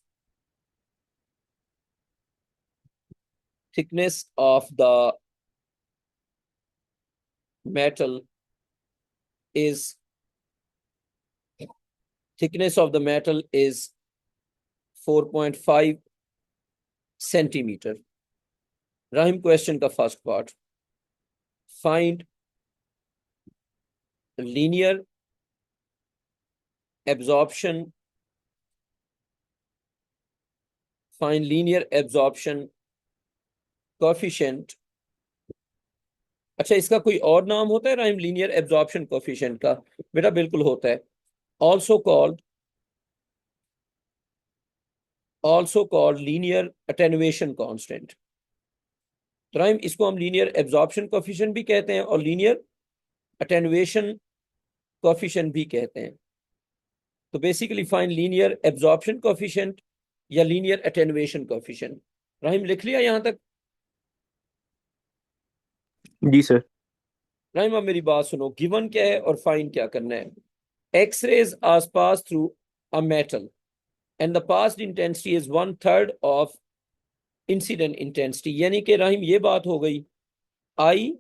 of the metal is 4.5 centimeter. Rahim question का first part. Find linear absorption coefficient. अच्छा इसका कोई और नाम होता है rhyme linear absorption coefficient का? बेटा बिल्कुल होता है, also called linear attenuation constant. तो राइम इसको हम लीनियर एब्जॉर्प्शन कोएफिशिएंट भी कहते हैं और लीनियर अटेन्युएशन कोएफिशिएंट भी कहते हैं। तो basically find linear absorption coefficient या लीनियर अटेन्युएशन कोएफिशिएंट। राहिम लिख लिया यहां तक? जी सर। राहिम अब मेरी बात सुनो, गिवन क्या है और फाइंड क्या करना है। X rays are pass through a metal and the passed intensity is 1/3 of incident intensity, यानी कि राहिम ये बात हो गई I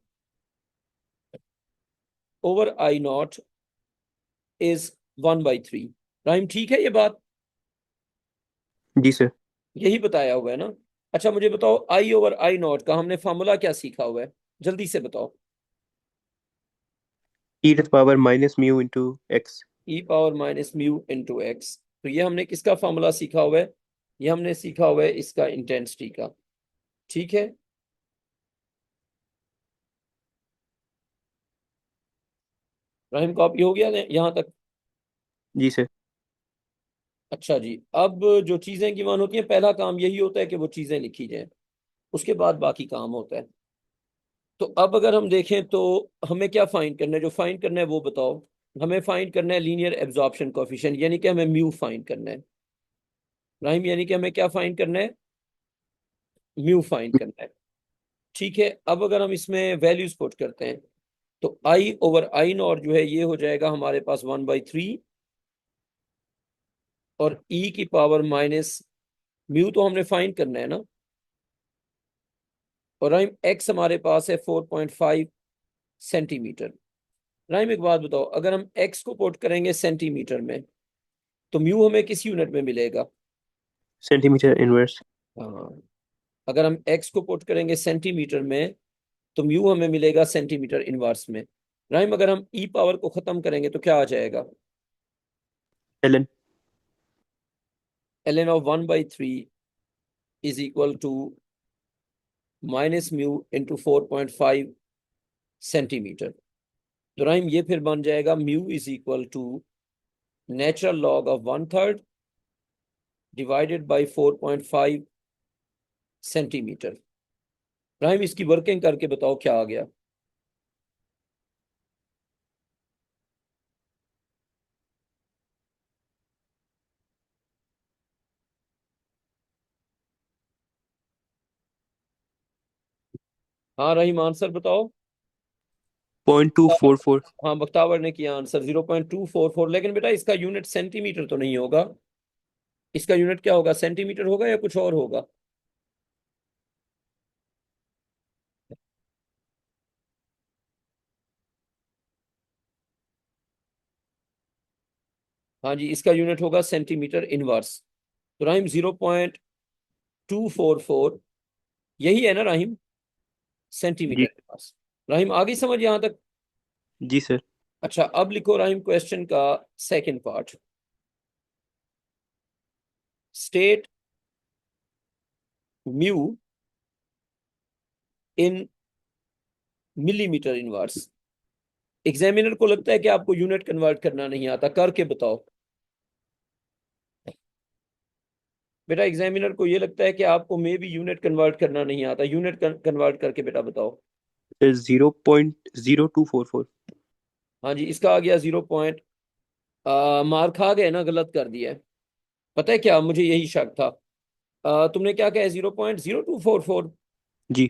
over I naught is 1/3। Rahim ठीक है ये बात? जी सर। यही बताया हुआ है ना? अच्छा मुझे बताओ आई ओवर आई नॉट का हमने फार्मूला क्या सीखा हुआ है, जल्दी से बताओ। e to the power minus mu into x। e power minus mu into x. तो ये हमने किसका फार्मूला सीखा हुआ है? ये हमने सीखा हुआ है इसका इंटेंसिटी का। ठीक है, राहिम कॉपी हो गया यहाँ तक? जी सर। अच्छा जी, अब जो चीजें गिवन होती हैं पहला काम यही होता है कि वो चीजें लिखी जाएं, उसके बाद बाकी काम होता है। तो अब अगर हम देखें तो हमें क्या फाइंड करना है? जो फाइंड करना है वो बताओ। हमें फाइंड करना है लीनियर एब्जॉर्प्शन कोएफिशिएंट, यानी कि हमें म्यू फाइंड करना है। राहिम यानी कि हमें क्या फाइंड करना है? म्यू फाइंड करना है। ठीक है, अब अगर हम इसमें वैल्यूज पुट करते हैं तो आई ओवर आई नॉट जो है ये हो जाएगा हमारे पास 1/3 और ई की पावर माइनस म्यू तो हमने फाइंड करना है ना, और राइम एक्स हमारे पास है 4.5 सेंटीमीटर। राइम एक बात बताओ, अगर हम एक्स को पुट करेंगे सेंटीमीटर में तो म्यू हमें किस यूनिट में मिलेगा? Centimetre inverse. हाँ, अगर हम एक्स को पुट करेंगे सेंटीमीटर में तो म्यू हमें मिलेगा सेंटीमीटर इनवर्स में। राइम अगर हम ई पावर को खत्म करेंगे तो क्या आ जाएगा? ln ln of 1/3 is equal to minus mu into 4.5 centimetre. तो राइम ये फिर बन जाएगा mu is equal to natural log of 1/3 divided by 4.5 centimetre. Rahim इसकी वर्किंग करके बताओ क्या आ गया। हाँ रहीम आंसर बताओ। 0.244। हाँ बख्तावर ने किया आंसर 0.244, लेकिन बेटा इसका यूनिट सेंटीमीटर तो नहीं होगा। इसका यूनिट क्या होगा, सेंटीमीटर होगा या कुछ और होगा। हाँ जी, इसका यूनिट होगा सेंटीमीटर इनवर्स। तो राहिम 0.244 यही है ना राहिम, सेंटीमीटर जी इनवर्स। राहिम आगे समझ यहां तक। जी सर। अच्छा अब लिखो राहिम क्वेश्चन का सेकंड पार्ट। स्टेट म्यू इन मिलीमीटर इनवर्स। एग्जामिनर को लगता है कि आपको यूनिट कन्वर्ट करना नहीं आता, करके बताओ। बेटा एग्जामिनर को ये लगता है कि आपको मे भी यूनिट कन्वर्ट करना नहीं आता, यूनिट कन्वर्ट करके बेटा बताओ। सर 0.0244। हाँ जी, इसका आ गया 0 मार खा गए ना, गलत कर दिया है। पता है क्या, मुझे यही शक था। तुमने क्या कहा, 0.0244। जी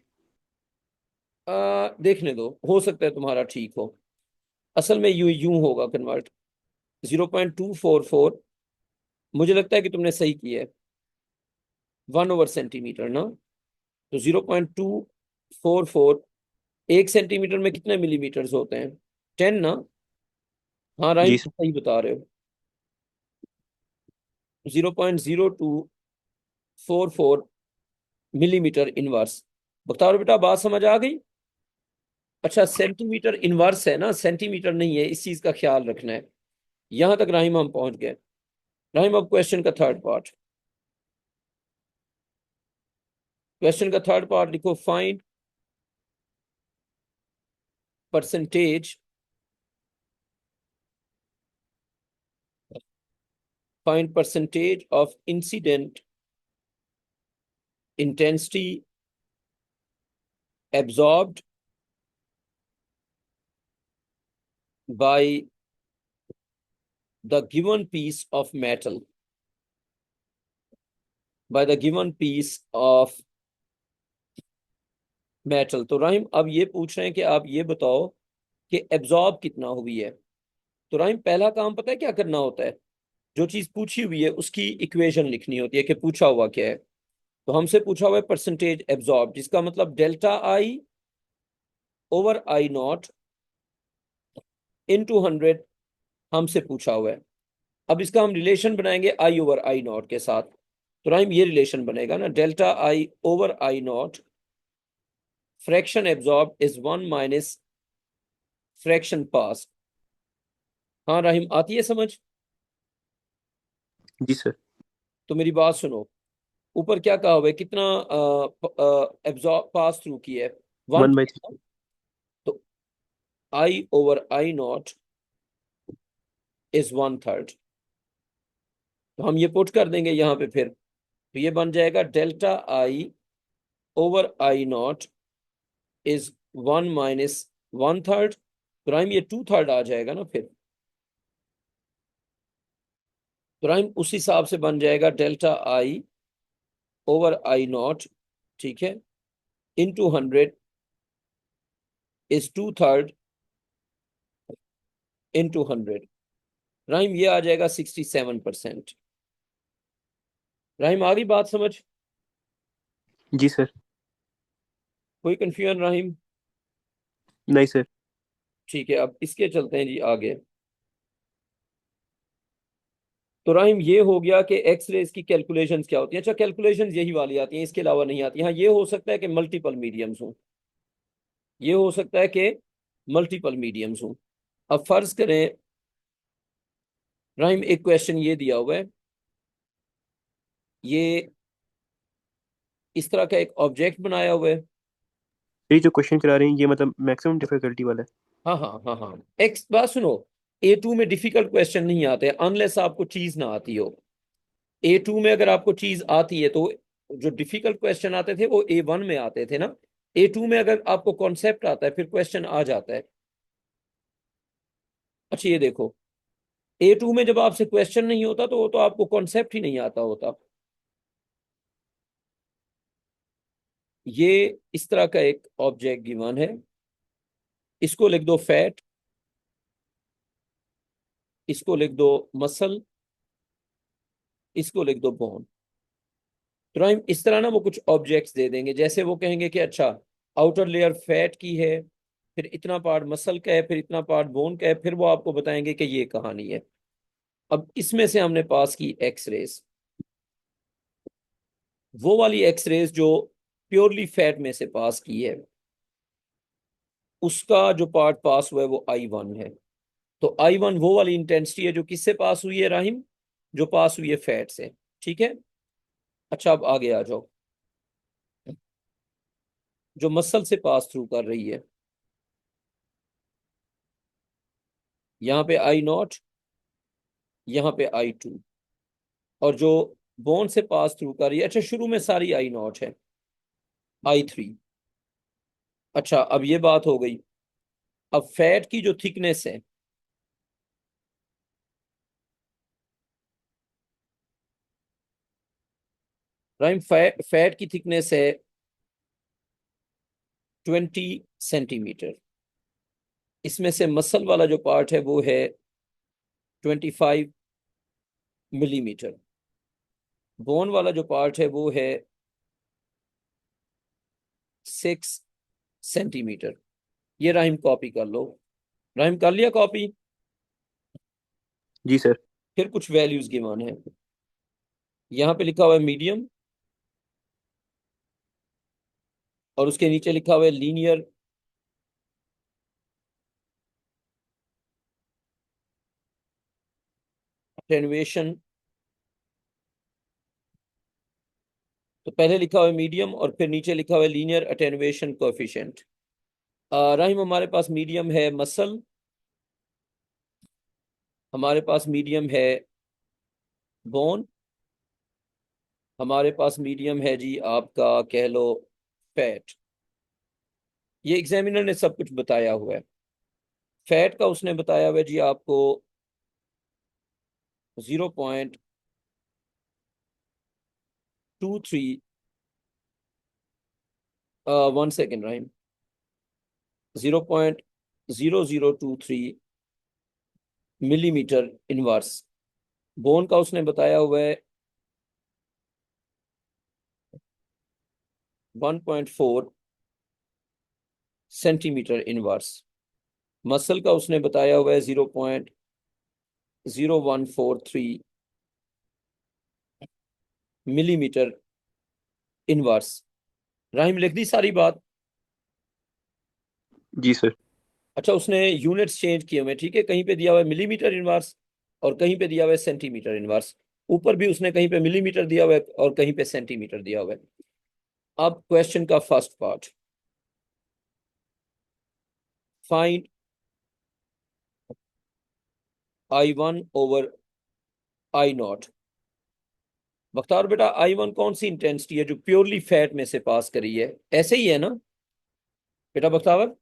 देखने दो, हो सकता है तुम्हारा ठीक हो। असल में यूं यूं होगा कन्वर्ट। 0.244 मुझे लगता है कि तुमने सही किया है, 1/सेंटीमीटर ना। तो 0.244, 1 सेंटीमीटर में कितने मिलीमीटर होते हैं, 10 ना। हाँ राइम जी तुम सही बता रहे हो। 0.0244 मिलीमीटर इनवर्स। बता रहे बेटा, बात समझ आ गई। अच्छा सेंटीमीटर इनवर्स है ना, सेंटीमीटर नहीं है, इस चीज का ख्याल रखना है। यहां तक राहिम हम पहुंच गए। राहिम अब क्वेश्चन का थर्ड पार्ट। क्वेश्चन का थर्ड पार्ट लिखो, find percentage, find percentage of incident intensity absorbed by the given piece of metal, by the given piece of metal। तो राहिम अब ये पूछ रहे हैं कि आप ये बताओ कि एब्जॉर्ब कितना हुई है। तो राहिम पहला काम पता है क्या करना होता है, जो चीज पूछी हुई है उसकी इक्वेशन लिखनी होती है कि पूछा हुआ क्या है। तो हमसे पूछा हुआ है परसेंटेज एब्जॉर्ब, जिसका मतलब delta I over I not into 100 हमसे पूछा हुआ है। अब इसका हम रिलेशन बनाएंगे आई ओवर आई नॉट के साथ। तो राइम ये रिलेशन बनेगा ना, delta I over I naught fraction absorb is 1 - fraction pass. हाँ राहिम आती है समझ। जी सर। तो मेरी बात सुनो, ऊपर क्या कहा हुआ है, कितना एब्जॉर्ब पास थ्रू की है, 1। 1/3। तो आई ओवर आई नॉट इज 1/3। तो हम ये पुट कर देंगे यहाँ पे फिर। तो ये बन जाएगा delta I over I naught is 1 - 1/3। तो राइम ये 2/3 आ जाएगा ना फिर। तो राइम उस हिसाब से बन जाएगा delta I over I not, ठीक है, इनटू 100 इज 2/3 इनटू 100। राइम ये आ जाएगा 67%। राइम आ गई बात समझ। जी सर। कोई कंफ्यूजन राहिम। नहीं सर। ठीक है अब इसके चलते हैं जी आगे। तो राहिम ये हो गया कि एक्स रेज की कैलकुलेशंस क्या होती हैं। अच्छा कैलकुलेशंस यही वाली आती हैं, इसके अलावा नहीं आती। हाँ ये हो सकता है कि मल्टीपल मीडियम्स हों, ये हो सकता है कि मल्टीपल मीडियम्स हों। अब फर्ज करें राहिम एक क्वेश्चन ये दिया हुआ है, ये इस तरह का एक ऑब्जेक्ट बनाया हुआ है। ये जो क्वेश्चन करा रहे हैं ये मतलब मैक्सिमम डिफिकल्टी वाला है। हाँ हाँ हाँ हाँ, एक्स बात सुनो, A2 में डिफिकल्ट क्वेश्चन नहीं आते अनलेस आपको चीज ना आती हो। A2 में अगर आपको चीज आती है तो जो डिफिकल्ट क्वेश्चन आते थे वो A1 में आते थे ना। A2 में अगर आपको कॉन्सेप्ट आता है फिर क्वेश्चन आ जाता है। अच्छा ये देखो, A2 में जब आपसे क्वेश्चन नहीं होता तो वो तो आपको कॉन्सेप्ट ही नहीं आता होता। ये इस तरह का एक ऑब्जेक्ट गिवन है, इसको लिख दो फैट, इसको लिख दो मसल, इसको लिख दो बोन। तो हम इस तरह ना वो कुछ ऑब्जेक्ट्स दे देंगे, जैसे वो कहेंगे कि अच्छा आउटर लेयर फैट की है, फिर इतना पार्ट मसल का है, फिर इतना पार्ट बोन का है, फिर वो आपको बताएंगे कि ये कहानी है। अब इसमें से हमने पास की एक्स रेज, वो वाली एक्स रेज जो प्योरली फैट में से पास की है, उसका जो पार्ट पास हुआ है वो I1 है। तो I1 वो वाली इंटेंसिटी है जो किससे पास हुई है राहिम, जो पास हुई है फैट से। ठीक है, अच्छा अब आगे आ जाओ, जो मसल से पास थ्रू कर रही है, यहाँ पे I0, यहाँ पे I2, और जो बोन से पास थ्रू कर रही है, अच्छा शुरू में सारी I0 है, I3। अच्छा अब ये बात हो गई, अब फैट की जो थिकनेस है, राइम फैट की थिकनेस है 20 सेंटीमीटर। इसमें से मसल वाला जो पार्ट है वो है 25 मिलीमीटर। बोन वाला जो पार्ट है वो है 6 सेंटीमीटर। ये राहिम कॉपी कर लो, राहिम कर लिया कॉपी। जी सर। फिर कुछ वैल्यूज गिवन है, यहाँ पे लिखा हुआ है मीडियम, और उसके नीचे लिखा हुआ है लीनियर अटेन्युएशन। तो पहले लिखा हुआ है मीडियम और फिर नीचे लिखा हुआ है लीनियर अटेन्युएशन कोएफिशिएंट। राहिम हमारे पास मीडियम है मसल, हमारे पास मीडियम है बोन, हमारे पास मीडियम है जी आपका कह लो फैट। ये एग्जामिनर ने सब कुछ बताया हुआ है। फैट का उसने बताया हुआ है जी आपको 0.23, 1 second rhyme, 0.0023 millimetre inverse. Bone का उसने बताया हुआ है 1.4 सेंटीमीटर इनवर्स। मसल का उसने बताया हुआ है 0.0143 मिलीमीटर इनवर्स। राहिम लिख दी सारी बात। जी सर। अच्छा उसने यूनिट्स चेंज किए हुए, ठीक है, कहीं पे दिया हुआ है मिलीमीटर इनवर्स और कहीं पे दिया हुआ है सेंटीमीटर इनवर्स। ऊपर भी उसने कहीं पे मिलीमीटर दिया हुआ है और कहीं पे सेंटीमीटर दिया हुआ है। अब क्वेश्चन का first part, find I1 over I0। बख्तार बेटा I1 कौन सी इंटेंसिटी है जो प्योरली फैट में से पास करी है, ऐसे ही है ना बेटा बख्तावर?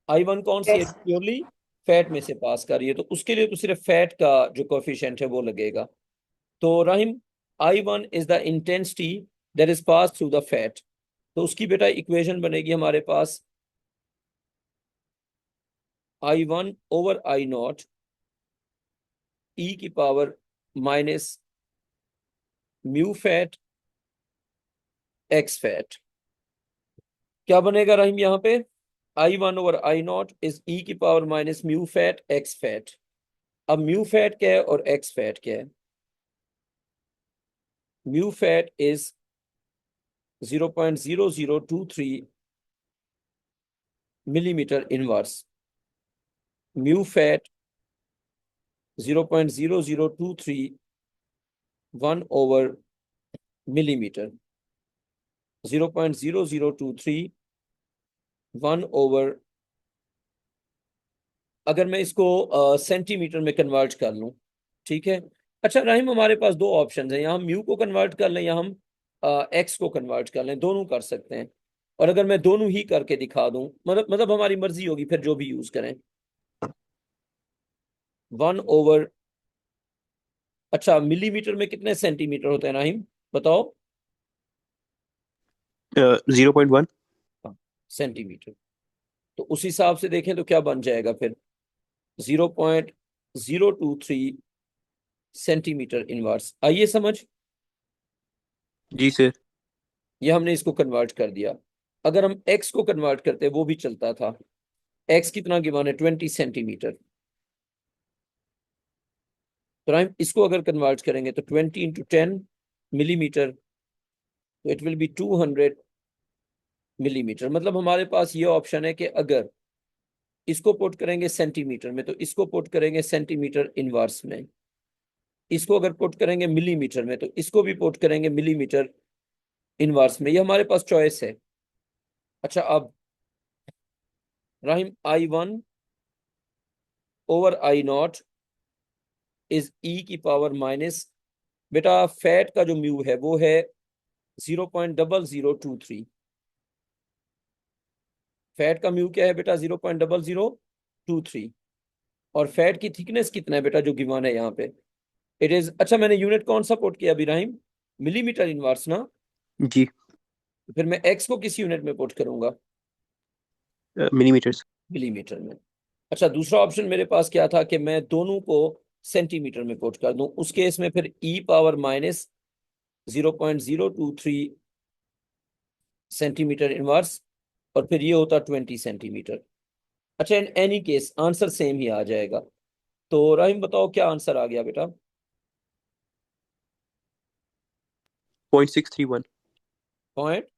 I1 कौन सी है Yes. प्योरली फैट में से पास कर रही है, तो उसके लिए तो सिर्फ फैट का जो कोफिशिएंट है वो लगेगा। तो Rahim I1 is the intensity that is pass through the fat. तो उसकी बेटा इक्वेशन बनेगी हमारे पास I1 ओवर I0 e की power minus mu fat x fat. क्या बनेगा राहिम यहाँ पे? I1 over I0 is e की power minus mu fat x fat. अब म्यू फैट क्या है और एक्स फैट क्या है? Mu fat is 0.0023 millimetre inverse. Mu fat 0.00231 millimetre. 0.0023 अगर मैं इसको सेंटीमीटर में कन्वर्ट कर लूं, ठीक है। अच्छा राहिम हमारे पास दो ऑप्शन हैं, यहाँ म्यू को कन्वर्ट कर लें या हम एक्स को कन्वर्ट कर लें, दोनों कर सकते हैं। और अगर मैं दोनों ही करके दिखा दूं, मतलब हमारी मर्जी होगी फिर जो भी यूज करें। 1/, अच्छा मिलीमीटर में कितने सेंटीमीटर होते हैं राहिम, बताओ। 0.1। हाँ, सेंटीमीटर। तो उस हिसाब से देखें तो क्या बन जाएगा फिर, 0.023 सेंटीमीटर इनवर्स। आइए समझ, जी सर। ये हमने इसको कन्वर्ट कर दिया। अगर हम एक्स को कन्वर्ट करते वो भी चलता था। एक्स कितना गिवन है, 20 सेंटीमीटर। तो हम इसको अगर कन्वर्ट करेंगे तो 20 × 10 मिलीमीटर, तो इट विल बी 200 मिलीमीटर। मतलब हमारे पास ये ऑप्शन है कि अगर इसको पुट करेंगे सेंटीमीटर में तो इसको पुट करेंगे सेंटीमीटर इनवर्स में, इसको अगर पुट करेंगे मिलीमीटर में तो इसको भी पुट करेंगे मिलीमीटर इनवर्स में। ये हमारे पास चॉइस है। अच्छा अब राहिम, I1/I0 इज ई की पावर माइनस, बेटा फैट का जो म्यू है वो है 0.0023। फैट का म्यू क्या है बेटा, 0.0023। और फैट की थिकनेस कितना है बेटा जो गिवन है यहाँ पे, इट इज, अच्छा मैंने यूनिट कौन सा पुट किया अभी राहिम, मिलीमीटर इनवर्स ना। जी। फिर मैं एक्स को किस यूनिट में पुट करूंगा, मिलीमीटर्स। मिलीमीटर में। अच्छा दूसरा ऑप्शन मेरे पास क्या था कि मैं दोनों को सेंटीमीटर में पुट कर दूं, उस केस में फिर e power minus 0.023 centimetre inverse, और फिर ये होता 20 सेंटीमीटर। अच्छा in any case answer same ही आ जाएगा। तो राहिम बताओ क्या आंसर आ गया बेटा, 0.631। पॉइंट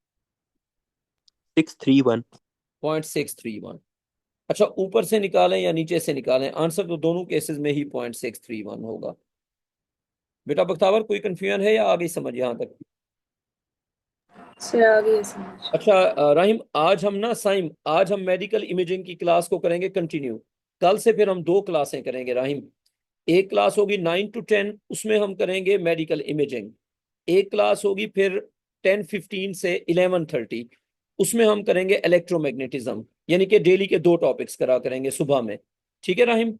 631। 0.631। अच्छा ऊपर से निकालें या नीचे से निकालें, आंसर तो दोनों केसेस में ही 0.631 होगा। बेटा बख्तावर कोई कंफ्यूजन है या आ गई समझ यहाँ तक। से आ गई समझ। अच्छा राहिम, आज हम ना साइम, आज हम मेडिकल इमेजिंग की क्लास को करेंगे कंटिन्यू। कल से फिर हम दो क्लासें करेंगे राहिम। एक क्लास होगी 9 to 10, उसमें हम करेंगे मेडिकल इमेजिंग। एक क्लास होगी फिर 10:15 से 11:30, उसमें हम करेंगे इलेक्ट्रोमैग्नेटिज्म। यानी कि डेली के दो टॉपिक्स करा करेंगे सुबह में। ठीक है राहिम।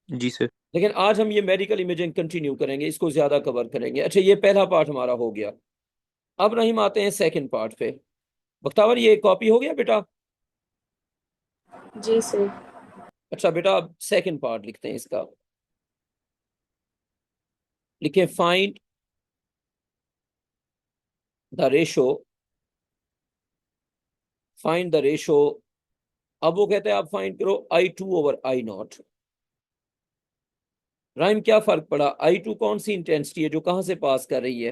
जी सर। लेकिन आज हम ये मेडिकल इमेजिंग कंटिन्यू करेंगे, इसको ज्यादा कवर करेंगे। अच्छा ये पहला पार्ट हमारा हो गया। अब रहीम आते हैं सेकंड पार्ट पे। बख्तावर ये कॉपी हो गया बेटा। जी सर। अच्छा बेटा अब सेकंड पार्ट लिखते हैं इसका। लिखे find the ratio, find the ratio. अब वो कहते हैं आप फाइंड करो I2/I0। राइम क्या फर्क पड़ा, I2 कौन सी इंटेंसिटी है जो कहां से पास कर रही है,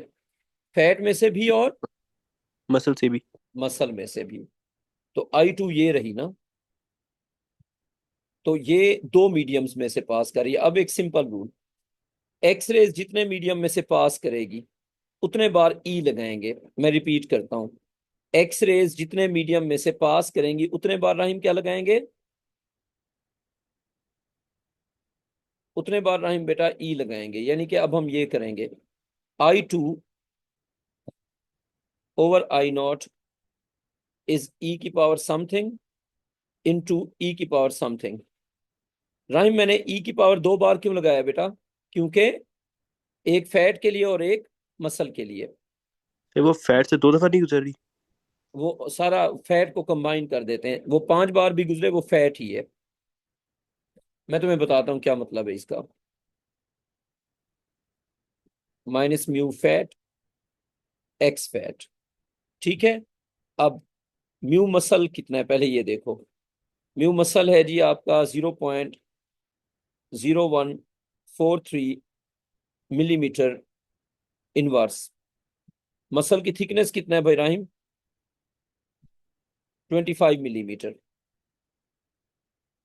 फैट में से भी और मसल से भी। मसल में से भी। तो I2 ये रही ना, तो ये दो मीडियम्स में से पास कर रही है। अब एक सिंपल रूल, एक्सरेज जितने मीडियम में से पास करेगी उतने बार ई लगाएंगे। मैं रिपीट करता हूं, एक्सरेज जितने मीडियम में से पास करेंगी उतने बार राहिम क्या लगाएंगे, उतने बार राहिम बेटा ई लगाएंगे। यानी कि अब हम ये करेंगे I2/I0 इज ई की पावर समथिंग इनटू ई की पावर समथिंग। राहिम मैंने ई की पावर दो बार क्यों लगाया बेटा, क्योंकि एक फैट के लिए और एक मसल के लिए। सर वो फैट से 2 दफा नहीं गुजर रही। वो सारा फैट को कंबाइन कर देते हैं, वो 5 बार भी गुजरे वो फैट ही है। मैं तुम्हें बताता हूँ क्या मतलब है इसका, minus mu fat x fat. ठीक है। अब म्यू मसल कितना है पहले ये देखो। म्यू मसल है जी आपका 0.0143 मिलीमीटर इनवर्स। मसल की थिकनेस कितना है भाई राहिम, 25 मिलीमीटर।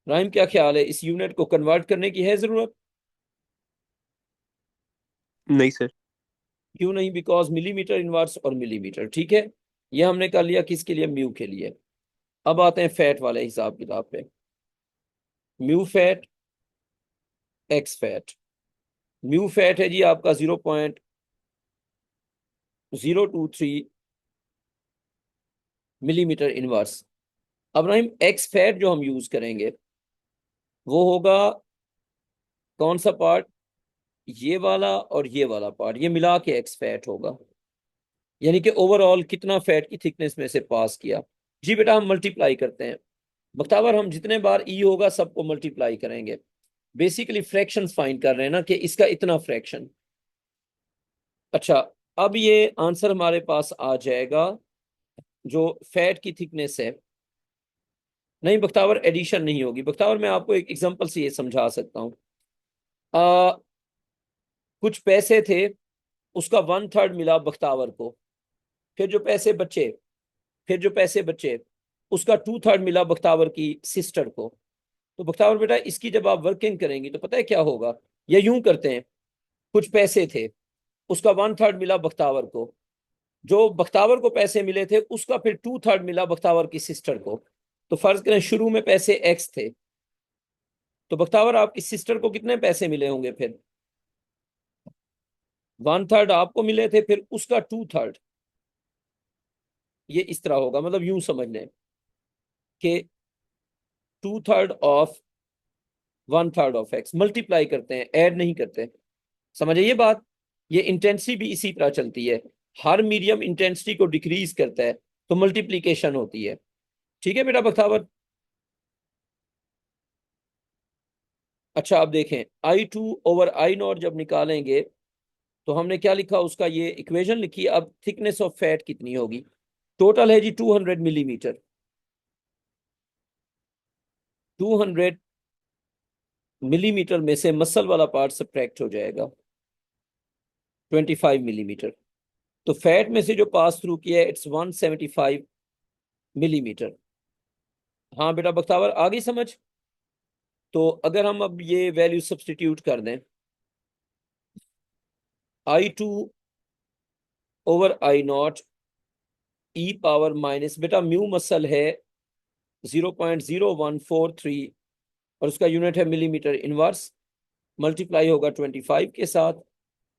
राहिम क्या ख्याल है, इस यूनिट को कन्वर्ट करने की है जरूरत, नहीं सर। क्यों नहीं, बिकॉज मिलीमीटर इनवर्स और मिलीमीटर। ठीक है, ये हमने कर लिया किसके लिए, म्यू के लिए। अब आते हैं फैट वाले हिसाब किताब पे। Mu fat x fat. Mu fat है जी आपका 0.023 मिलीमीटर इनवर्स। अब राहिम एक्स फैट जो हम यूज करेंगे वो होगा कौन सा पार्ट, ये वाला और ये वाला पार्ट, ये मिला के एक्स फैट होगा, यानी कि ओवरऑल कितना फैट की थिकनेस में से पास किया। जी बेटा हम मल्टीप्लाई करते हैं, बख्तावर हम जितने बार ई होगा सबको मल्टीप्लाई करेंगे। बेसिकली फ्रैक्शंस फाइंड कर रहे हैं ना कि इसका इतना फ्रैक्शन। अच्छा, अब ये आंसर हमारे पास आ जाएगा जो फैट की थिकनेस है। नहीं बख्तावर एडिशन नहीं होगी, बख्तावर मैं आपको एक एग्जांपल से ये समझा सकता हूँ। कुछ पैसे थे, उसका 1/3 मिला बख्तावर को, फिर जो पैसे बचे उसका 2/3 मिला बख्तावर की सिस्टर को। तो बख्तावर बेटा इसकी जब आप वर्किंग करेंगी तो पता है क्या होगा, ये यूं करते हैं, कुछ पैसे थे, उसका 1/3 मिला बख्तावर को, जो बख्तावर को पैसे मिले थे उसका फिर 2/3 मिला बख्तावर की सिस्टर को। तो फर्ज करें शुरू में पैसे एक्स थे, तो बख्तावर आपकी सिस्टर को कितने पैसे मिले होंगे फिर, 1/3 आपको मिले थे, फिर उसका 2/3। ये इस तरह होगा, मतलब यूं समझ लें कि 2/3 ऑफ 1/3 ऑफ एक्स, मल्टीप्लाई करते हैं, ऐड नहीं करते। समझे ये बात। ये इंटेंसिटी भी इसी तरह चलती है, हर मीडियम इंटेंसिटी को डिक्रीज करता है तो मल्टीप्लीकेशन होती है। ठीक है बेटा बख्तावर। अच्छा अब देखें I2/I0 जब निकालेंगे तो हमने क्या लिखा, उसका ये इक्वेशन लिखी। अब थिकनेस ऑफ फैट कितनी होगी, टोटल है जी 200 मिलीमीटर, 200 मिलीमीटर में से मसल वाला पार्ट सब्ट्रैक्ट हो जाएगा 25 मिलीमीटर। तो फैट में से जो पास थ्रू किया है इट्स 175 मिलीमीटर। हाँ बेटा बख्तावर आ गई समझ। तो अगर हम अब ये वैल्यू सब्स्टिट्यूट कर दें, I2/I0 ई पावर माइनस, बेटा म्यू मसल है 0.0143 और उसका यूनिट है मिलीमीटर इनवर्स, मल्टीप्लाई होगा 25 के साथ,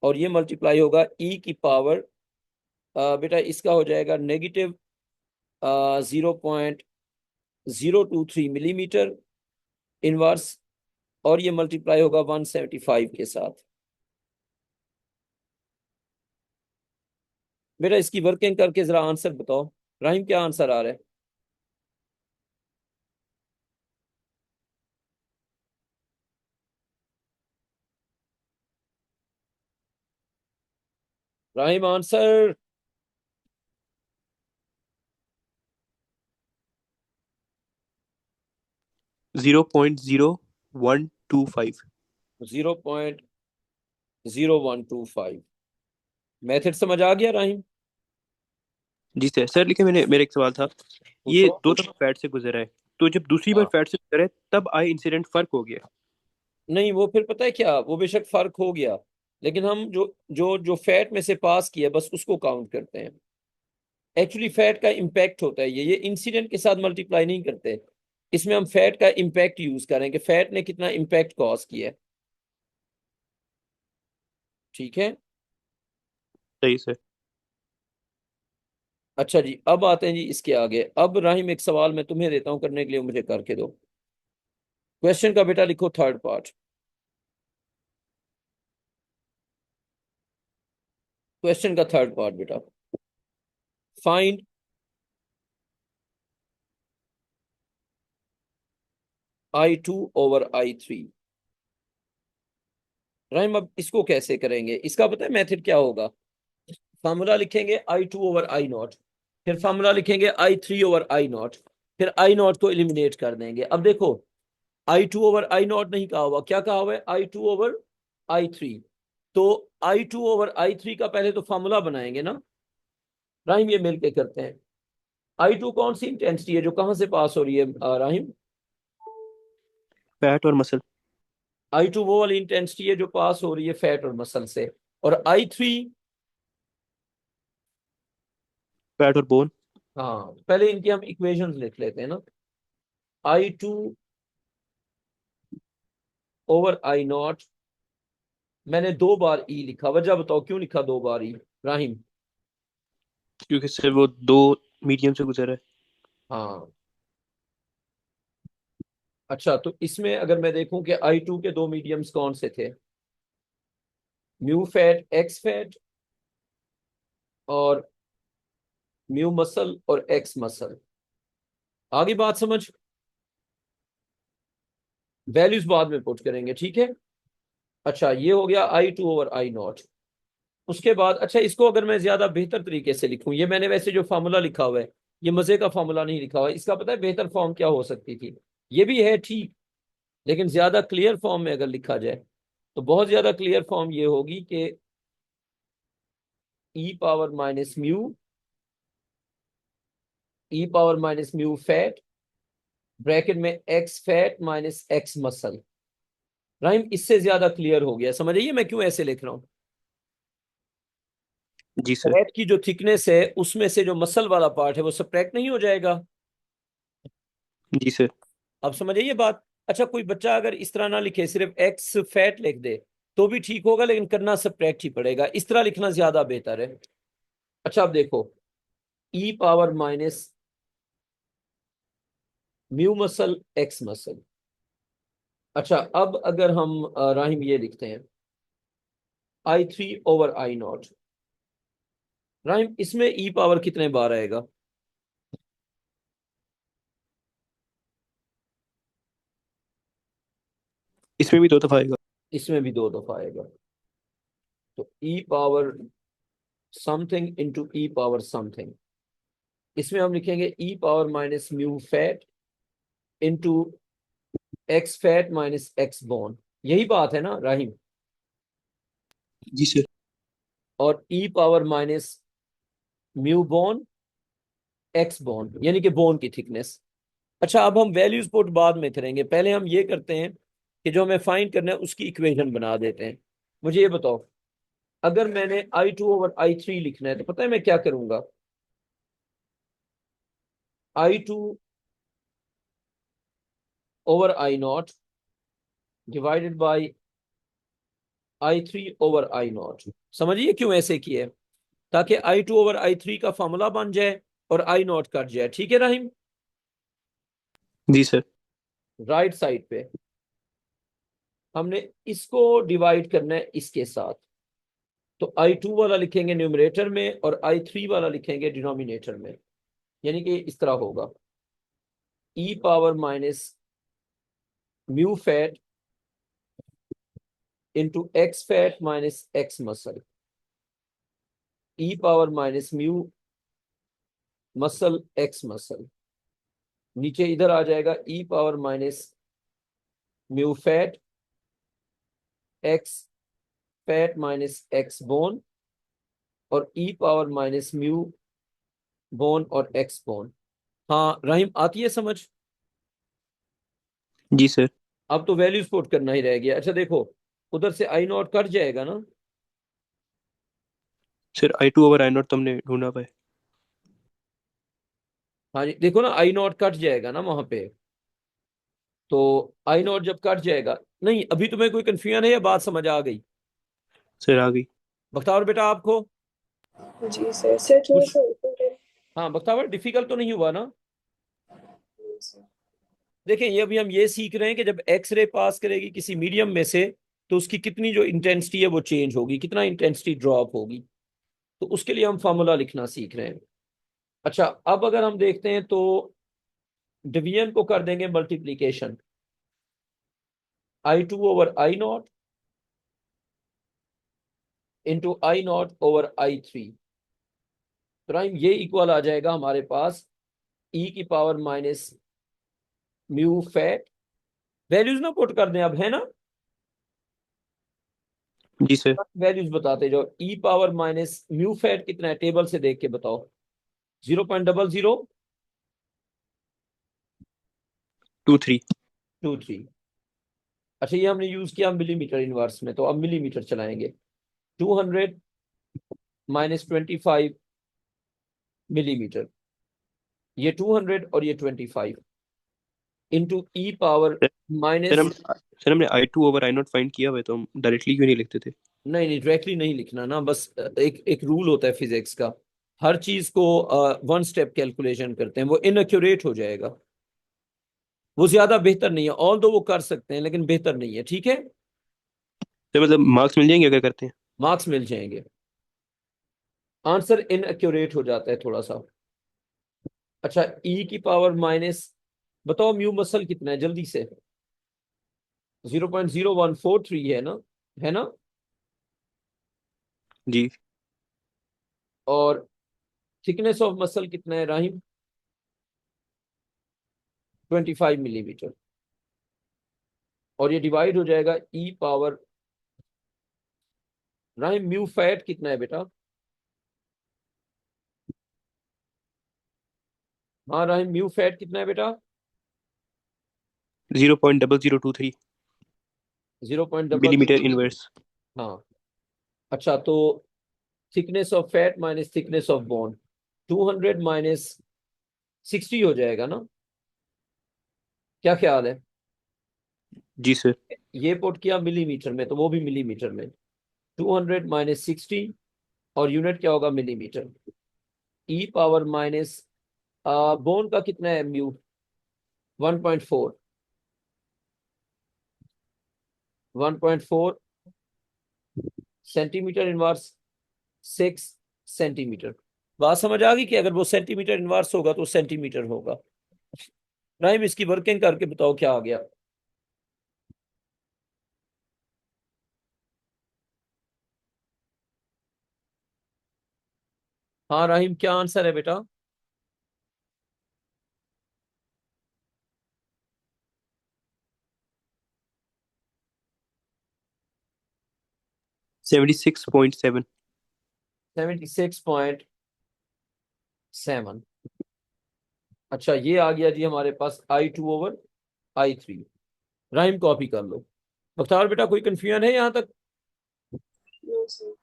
और ये मल्टीप्लाई होगा ई की पावर बेटा इसका हो जाएगा नेगेटिव 0.023 मिलीमीटर इनवर्स, और ये मल्टीप्लाई होगा 175 के साथ। बेटा इसकी वर्किंग करके जरा आंसर बताओ, राहिम क्या आंसर आ रहा है। राहिम आंसर। 0.0125। 0.0125। मेथड समझ आ गया राहिम। जी सर। सर लेकिन मेरा एक सवाल था, ये पूछो। दो दफा फैट से गुजरा है, तो जब दूसरी बार हाँ फैट से गुजरा है तब आई इंसिडेंट फर्क हो गया। नहीं वो फिर पता है क्या, वो बेशक फर्क हो गया, लेकिन हम जो जो जो फैट में से पास किया बस उसको काउंट करते हैं। एक्चुअली फैट का इम्पैक्ट होता है, ये इंसिडेंट के साथ मल्टीप्लाई नहीं करते। इसमें हम फैट का इम्पैक्ट यूज करें कि फैट ने कितना इम्पैक्ट कॉज किया है। ठीक है। सही सर। अच्छा जी अब आते हैं जी इसके आगे। अब राहिम एक सवाल मैं तुम्हें देता हूं करने के लिए, मुझे करके दो। क्वेश्चन का बेटा लिखो थर्ड पार्ट। क्वेश्चन का थर्ड पार्ट बेटा, फाइंड I2/I3। राहिम अब इसको कैसे करेंगे, इसका पता है मेथड क्या होगा। फार्मूला लिखेंगे I2/I0, फिर फार्मूला लिखेंगे I3/I0, फिर I0 को एलिमिनेट कर देंगे। अब देखो I2/I0 नहीं कहा हुआ, क्या कहा हुआ है, I2/I3। तो I2/I3 का पहले तो फार्मूला बनाएंगे ना राहिम, ये मिलके करते हैं। I2 कौन सी इंटेंसिटी है जो कहां से पास हो रही है राहिम, फैट और मसल। I2 वो वाली इंटेंसिटी है जो पास हो रही है फैट और मसल से, और I3 फैट और बोन। हाँ पहले इनकी हम इक्वेशंस लिख लेते हैं ना। I2/I0, मैंने 2 बार ई लिखा, वजह बताओ क्यों लिखा 2 बार ई राहिम। क्योंकि सर वो दो मीडियम से गुजरा है। हाँ, अच्छा, तो इसमें अगर मैं देखूं कि I2 के दो मीडियम्स कौन से थे, म्यू फैट एक्स फैट और म्यू मसल और एक्स मसल। आगे बात समझ, वैल्यूज बाद में पुट करेंगे, ठीक है। अच्छा, ये हो गया I2 ओवर I0। उसके बाद अच्छा, इसको अगर मैं ज्यादा बेहतर तरीके से लिखूं, ये मैंने वैसे जो फार्मूला लिखा हुआ है, ये मजे का फार्मूला नहीं लिखा हुआ है, इसका पता है बेहतर फॉर्म क्या हो सकती थी? ये भी है ठीक, लेकिन ज्यादा क्लियर फॉर्म में अगर लिखा जाए तो बहुत ज्यादा क्लियर फॉर्म ये होगी कि e power minus mu fat bracket में x fat minus x muscle. Rahim, इससे ज्यादा क्लियर हो गया, समझ आइए मैं क्यों ऐसे लिख रहा हूँ। जी सर। फैट की जो थिकनेस है उसमें से जो मसल वाला पार्ट है वो सब्ट्रैक्ट नहीं हो जाएगा। जी सर। अब समझ आइए बात। अच्छा, कोई बच्चा अगर इस तरह ना लिखे, सिर्फ एक्स फैट लिख दे तो भी ठीक होगा, लेकिन करना सब्ट्रैक्ट ही पड़ेगा, इस तरह लिखना ज्यादा बेहतर है। अच्छा, अब देखो, e power minus mu muscle x muscle. अच्छा, अब अगर हम राहिम ये लिखते हैं I3 ओवर I0। राहिम, इसमें ई पावर कितने बार आएगा? इसमें भी दो दफा आएगा। इसमें भी दो दफा आएगा। तो e power something into e power something, इसमें हम लिखेंगे e power minus mu fat into x fat minus x bone. यही बात है ना राहिम? जी सर। और e power minus mu bone x bone, यानी कि बोन की थिकनेस। अच्छा, अब हम वैल्यूज पुट बाद में करेंगे, पहले हम ये करते हैं कि जो हमें फाइंड करना है उसकी इक्वेशन बना देते हैं। मुझे ये बताओ, अगर मैंने I2 ओवर I3 लिखना है तो पता है मैं क्या करूंगा? I2 over I0 divided by I3 over I0। समझिए क्यों ऐसे किए, ताकि I2 ओवर I3 का फॉर्मूला बन जाए और I0 कट जाए, ठीक है राहिम? जी सर। राइट साइड पे हमने इसको डिवाइड करना है इसके साथ, तो I2 वाला लिखेंगे न्यूमरेटर में और I3 वाला लिखेंगे डिनोमिनेटर में, यानी कि इस तरह होगा e power minus mu fat into x fat minus x muscle, e power minus mu muscle x muscle. नीचे इधर आ जाएगा e power minus mu fat x fat minus x bone और e power minus mu bone और x bone. हाँ रहीम, आती है समझ? जी सर। अब तो वैल्यूज पुट करना ही रह गया। अच्छा देखो, उधर से I0 कट जाएगा ना? सर I2 ओवर I0 तो हमने ढूंढा हुआ है। हाँ जी, देखो ना I0 कट जाएगा ना वहां पे। तो I0 जब कट जाएगा, नहीं अभी तुम्हें कोई कंफ्यूजन है या बात समझ आ गई? सर आ गई। बख्तावर बेटा आपको जी सर। सर थोड़ा कुछ, सा ऊपर है। हाँ बख्तावर, डिफिकल्ट तो नहीं हुआ ना? जी सर। देखें, ये अभी हम ये सीख रहे हैं कि जब एक्सरे पास करेगी किसी मीडियम में से तो उसकी कितनी जो इंटेंसिटी है वो चेंज होगी, कितना इंटेंसिटी ड्रॉप होगी, तो उसके लिए हम फार्मूला लिखना सीख रहे हैं। अच्छा, अब अगर हम देखते हैं तो डिवीजन को कर देंगे multiplication, I2 over I0 into I0 over I3। तो राइम, ये इक्वल आ जाएगा हमारे पास ई की power minus mu fat. Values ना पुट कर दें अब, है ना? जी सर। वैल्यूज बताते जाओ, ई पावर माइनस म्यू फैट कितना है टेबल से देख के बताओ। 0.0023। 23। अच्छा, ये हमने यूज किया मिलीमीटर इनवर्स में, तो अब मिलीमीटर चलाएंगे। 200 - 25 मिलीमीटर, ये 200 और ये 25 into e power sir minus. हम सर हमने I2 ओवर I0 फाइंड किया हुआ है, तो हम डायरेक्टली क्यों नहीं लिखते थे? नहीं नहीं, डायरेक्टली नहीं लिखना ना, बस एक एक रूल होता है फिजिक्स का हर चीज को वन स्टेप कैलकुलेशन करते हैं, वो इनएक्यूरेट हो जाएगा, वो ज्यादा बेहतर नहीं है। ऑल दो वो कर सकते हैं लेकिन बेहतर नहीं है, ठीक है। तो मतलब मार्क्स मिल जाएंगे अगर करते हैं? मार्क्स मिल जाएंगे, आंसर इनएक्यूरेट हो जाता है थोड़ा सा। अच्छा, ई की पावर माइनस, बताओ म्यू मसल कितना है जल्दी से। 0.0143 है ना, है ना। जी। और थिकनेस ऑफ मसल कितना है राहिम? 25 मिलीमीटर। और ये डिवाइड हो जाएगा e power, Rahim mu fat कितना है बेटा? हाँ राहिम, म्यू फैट कितना है बेटा? 0.0023 मिलीमीटर 0.00। इनवर्स। हाँ। अच्छा, तो thickness of fat minus thickness of bone, 200 minus 60 हो जाएगा ना, क्या ख्याल है? जी सर। ये पुट किया मिलीमीटर में तो वो भी मिलीमीटर में, 200 माइनस 60, और यूनिट क्या होगा? मिलीमीटर। ई पावर माइनस, बोन का कितना है म्यू? 1.4, 1.4 centimetre inverse 6 centimetre. बात समझ आ गई कि अगर वो सेंटीमीटर इनवर्स होगा तो सेंटीमीटर होगा। राइम, इसकी वर्किंग करके बताओ क्या आ गया। हाँ राहिम, क्या आंसर है बेटा? 76.7। 76.7। अच्छा, ये आ गया जी हमारे पास I2/I3। राइम कॉपी कर लो। मुख्तार बेटा, कोई कंफ्यूजन है यहाँ तक? No, sir.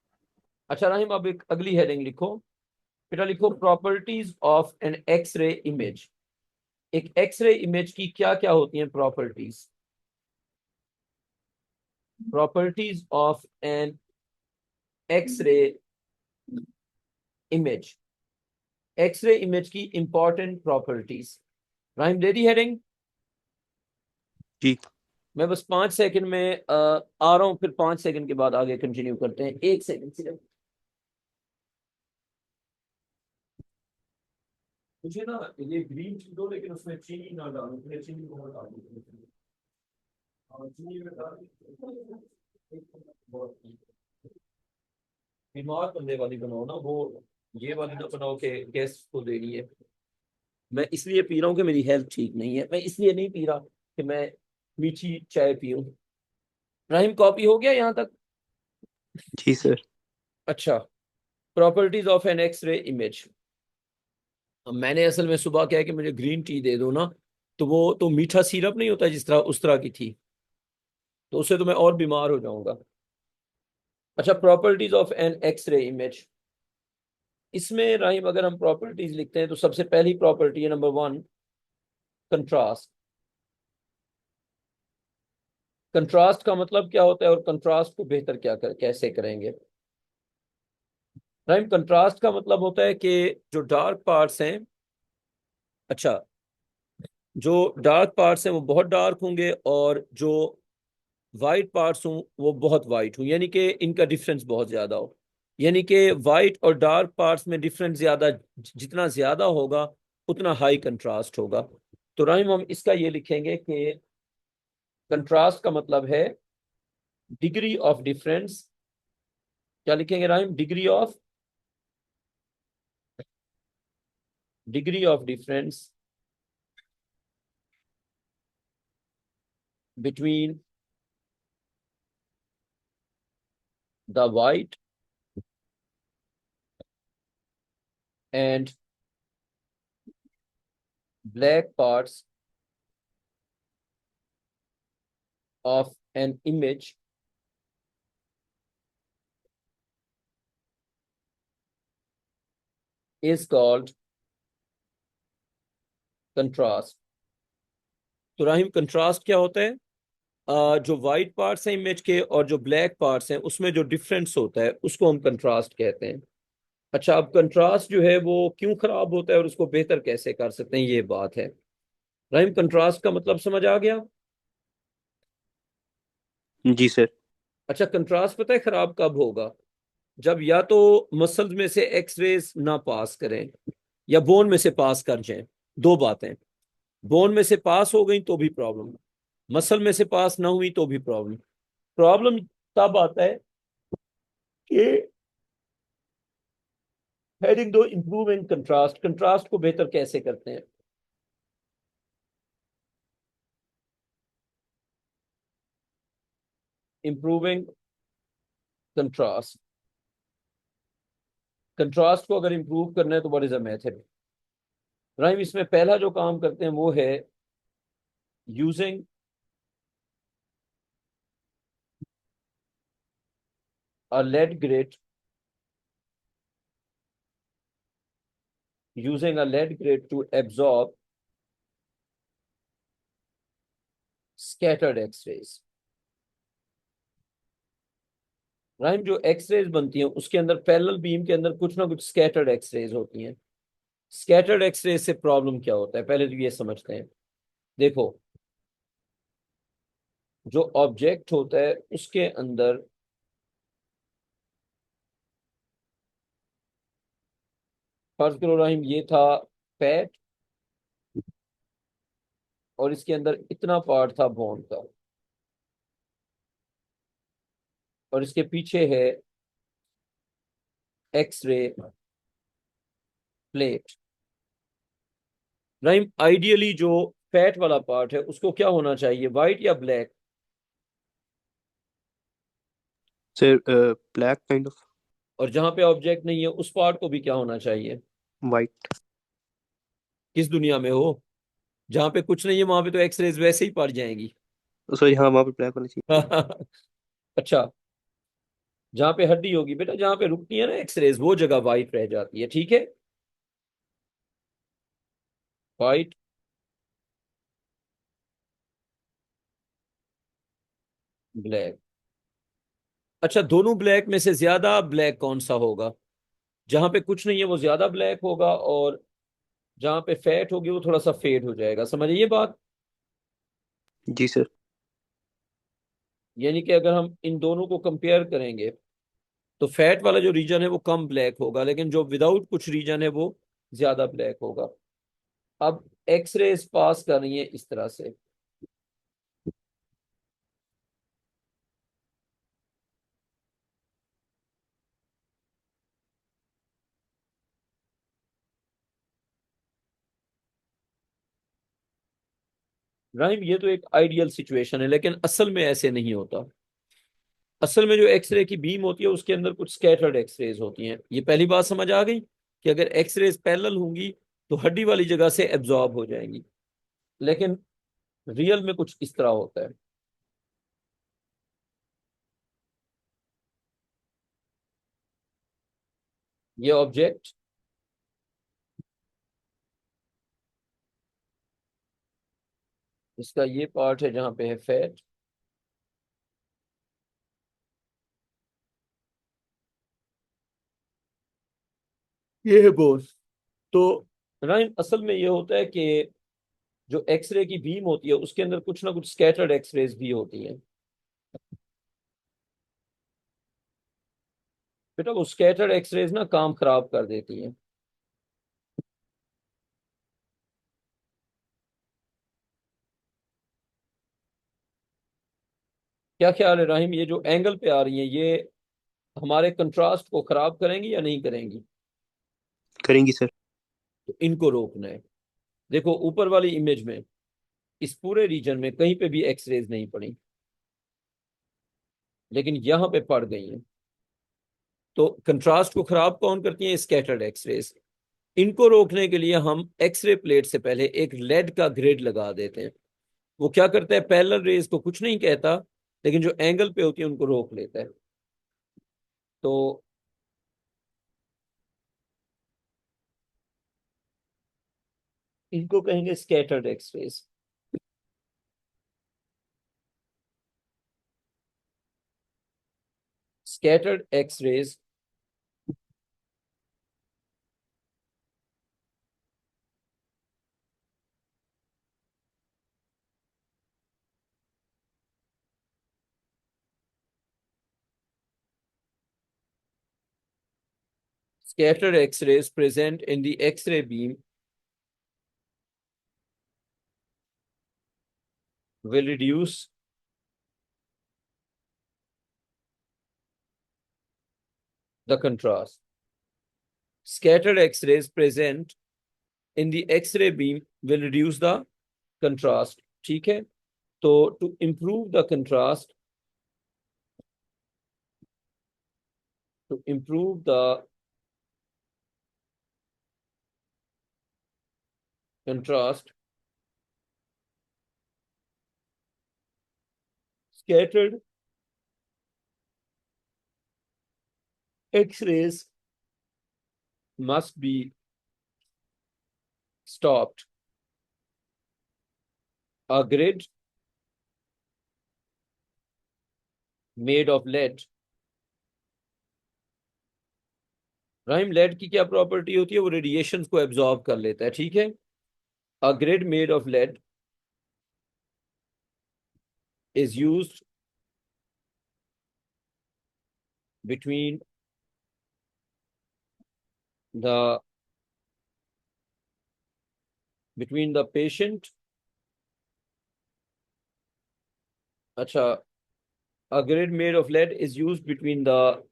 अच्छा राहिम, अब एक अगली हेडिंग लिखो बेटा, लिखो properties of an x ray image. एक एक्सरे इमेज की क्या क्या होती हैं properties? Properties of an x ray image, x ray image की इंपॉर्टेंट प्रॉपर्टीज। राइम रेडी हेडिंग? जी। मैं बस 5 सेकंड में आ रहा हूं, फिर 5 सेकंड के बाद आगे कंटिन्यू करते हैं। 1 सेकंड सिर्फ। मुझे ना ये ग्रीन टी दो, लेकिन उसमें चीनी ना डालो, मुझे चीनी बहुत डालो। और चीनी में डाल, बहुत बीमार करने वाली बनाओ ना वो, ये वाली ना बनाओ कि गेस्ट को देनी है। मैं इसलिए पी रहा हूँ कि मेरी हेल्थ ठीक नहीं है, मैं इसलिए नहीं पी रहा कि मैं मीठी चाय पीऊं। राहिम, कॉपी हो गया यहाँ तक? जी सर। अच्छा, properties of an x ray image. मैंने असल में सुबह क्या है कि मुझे ग्रीन टी दे दो ना, तो वो तो मीठा सिरप नहीं होता जिस तरह, उस तरह की थी, तो उससे तो मैं और बीमार हो जाऊंगा। अच्छा, properties of an x ray image. इसमें राहिम अगर हम प्रॉपर्टीज लिखते हैं तो सबसे पहली प्रॉपर्टी है नंबर 1, कंट्रास्ट। कंट्रास्ट का मतलब क्या होता है और कंट्रास्ट को बेहतर कैसे करेंगे? राइम, कंट्रास्ट का मतलब होता है कि जो डार्क पार्ट्स हैं, अच्छा, जो डार्क पार्ट्स हैं वो बहुत डार्क होंगे, और जो वाइट पार्ट्स हों वो बहुत वाइट हों, यानी कि इनका डिफरेंस बहुत ज्यादा हो। यानी कि वाइट और डार्क पार्ट्स में डिफरेंस ज्यादा, जितना ज्यादा होगा उतना हाई कंट्रास्ट होगा। तो राइम, हम इसका ये लिखेंगे कि कंट्रास्ट का मतलब है डिग्री ऑफ डिफरेंस। क्या लिखेंगे rhyme? Degree of difference between the white and black parts of an image is called contrast। तो राहिम, कंट्रास्ट क्या होता है? जो वाइट पार्ट्स हैं इमेज के और जो ब्लैक पार्ट्स हैं उसमें जो डिफरेंस होता है उसको हम कंट्रास्ट कहते हैं। अच्छा, अब कंट्रास्ट जो है वो क्यों खराब होता है और उसको बेहतर कैसे कर सकते हैं, ये बात है। राइम, कंट्रास्ट का मतलब समझ आ गया? जी सर। अच्छा, कंट्रास्ट पता है खराब कब होगा? जब या तो मसल्स में से एक्स रेज ना पास करें या बोन में से पास कर जाएं। दो बातें। बोन में से पास हो गई तो भी प्रॉब्लम, मसल में से पास ना हुई तो भी प्रॉब्लम। प्रॉब्लम तब आता है कि हेडिंग दो इंप्रूव इन कंट्रास्ट, कंट्रास्ट को बेहतर कैसे करते हैं। इंप्रूविंग कंट्रास्ट, कंट्रास्ट को अगर इंप्रूव करना है तो what is a method? Rahim, इसमें पहला जो काम करते हैं वो है using a lead grid, using a lead grid to absorb scattered x-rays। Rahim, जो एक्सरेज बनती हैं उसके अंदर पैरेलल बीम के अंदर कुछ ना कुछ स्कैटर्ड एक्सरेज होती हैं। स्कैटर्ड एक्सरेज से प्रॉब्लम क्या होता है, पहले तो ये समझते हैं। देखो, जो ऑब्जेक्ट होता है उसके अंदर फर्ज करो राहिम ये था फैट, और इसके अंदर इतना पार्ट था बोन का, और इसके पीछे है एक्सरे प्लेट। राइम, आइडियली जो फैट वाला पार्ट है उसको क्या होना चाहिए, वाइट या black? Sir black kind of. और जहां पे ऑब्जेक्ट नहीं है उस पार्ट को भी क्या होना चाहिए? वाइट। किस दुनिया में हो? जहां पे कुछ नहीं है वहां पे तो एक्सरेज वैसे ही पड़ जाएंगी। सॉरी, हाँ वहाँ पे ब्लैक होना चाहिए। अच्छा, जहां पे हड्डी होगी बेटा, जहां पे रुकती है ना एक्सरेज, वो जगह वाइट रह जाती है, ठीक है? White, black. अच्छा, दोनों ब्लैक में से ज्यादा ब्लैक कौन सा होगा? जहां पे कुछ नहीं है वो ज्यादा ब्लैक होगा, और जहां पे फैट होगी वो थोड़ा सा फेड हो जाएगा, समझिए ये बात। जी सर। यानी कि अगर हम इन दोनों को कंपेयर करेंगे तो फैट वाला जो रीजन है वो कम ब्लैक होगा, लेकिन जो विदाउट कुछ रीजन है वो ज्यादा ब्लैक होगा। अब एक्सरेज पास कर रही है इस तरह से, राइम ये तो एक आइडियल सिचुएशन है, लेकिन असल में ऐसे नहीं होता। असल में जो एक्सरे की बीम होती है उसके अंदर कुछ स्कैटर्ड एक्सरेज होती हैं। ये पहली बात समझ आ गई कि अगर एक्सरेज पैरेलल होंगी तो हड्डी वाली जगह से एब्जॉर्ब हो जाएंगी, लेकिन रियल में कुछ इस तरह होता है। ये ऑब्जेक्ट, इसका ये पार्ट है जहां पे है फैट, ये है बोन। तो राइम, असल में ये होता है कि जो एक्सरे की बीम होती है उसके अंदर कुछ ना कुछ स्कैटर्ड एक्सरेज भी होती हैं। बेटा, वो स्कैटर्ड एक्सरेज ना काम खराब कर देती हैं। क्या ख्याल है राहिम, ये जो एंगल पे आ रही है ये हमारे कंट्रास्ट को खराब करेंगी या नहीं करेंगी? करेंगी सर। तो इनको रोकना है। देखो, ऊपर वाली इमेज में इस पूरे रीजन में कहीं पे भी एक्सरेज नहीं पड़ी, लेकिन यहां पे पड़ गई हैं। तो कंट्रास्ट को खराब कौन करती है? Scattered x rays. इनको रोकने के लिए हम एक्सरे प्लेट से पहले एक लेड का ग्रेड लगा देते हैं। वो क्या करता है, पैरेलल रेज को कुछ नहीं कहता, लेकिन जो एंगल पे होती है उनको रोक लेता है। तो इनको कहेंगे scattered x rays. Scattered x rays scattered X-rays present in the X-ray beam will reduce the contrast. Scattered X-rays present in the X-ray beam will reduce the contrast. ठीक है, तो to improve the contrast, to improve the contrast, scattered X-rays must be stopped. A grid made of lead. Rahim, lead की क्या property होती है? वो radiation को absorb कर लेता है, ठीक है। A grid made of lead is used between the patient. अच्छा, a grid made of lead is used between the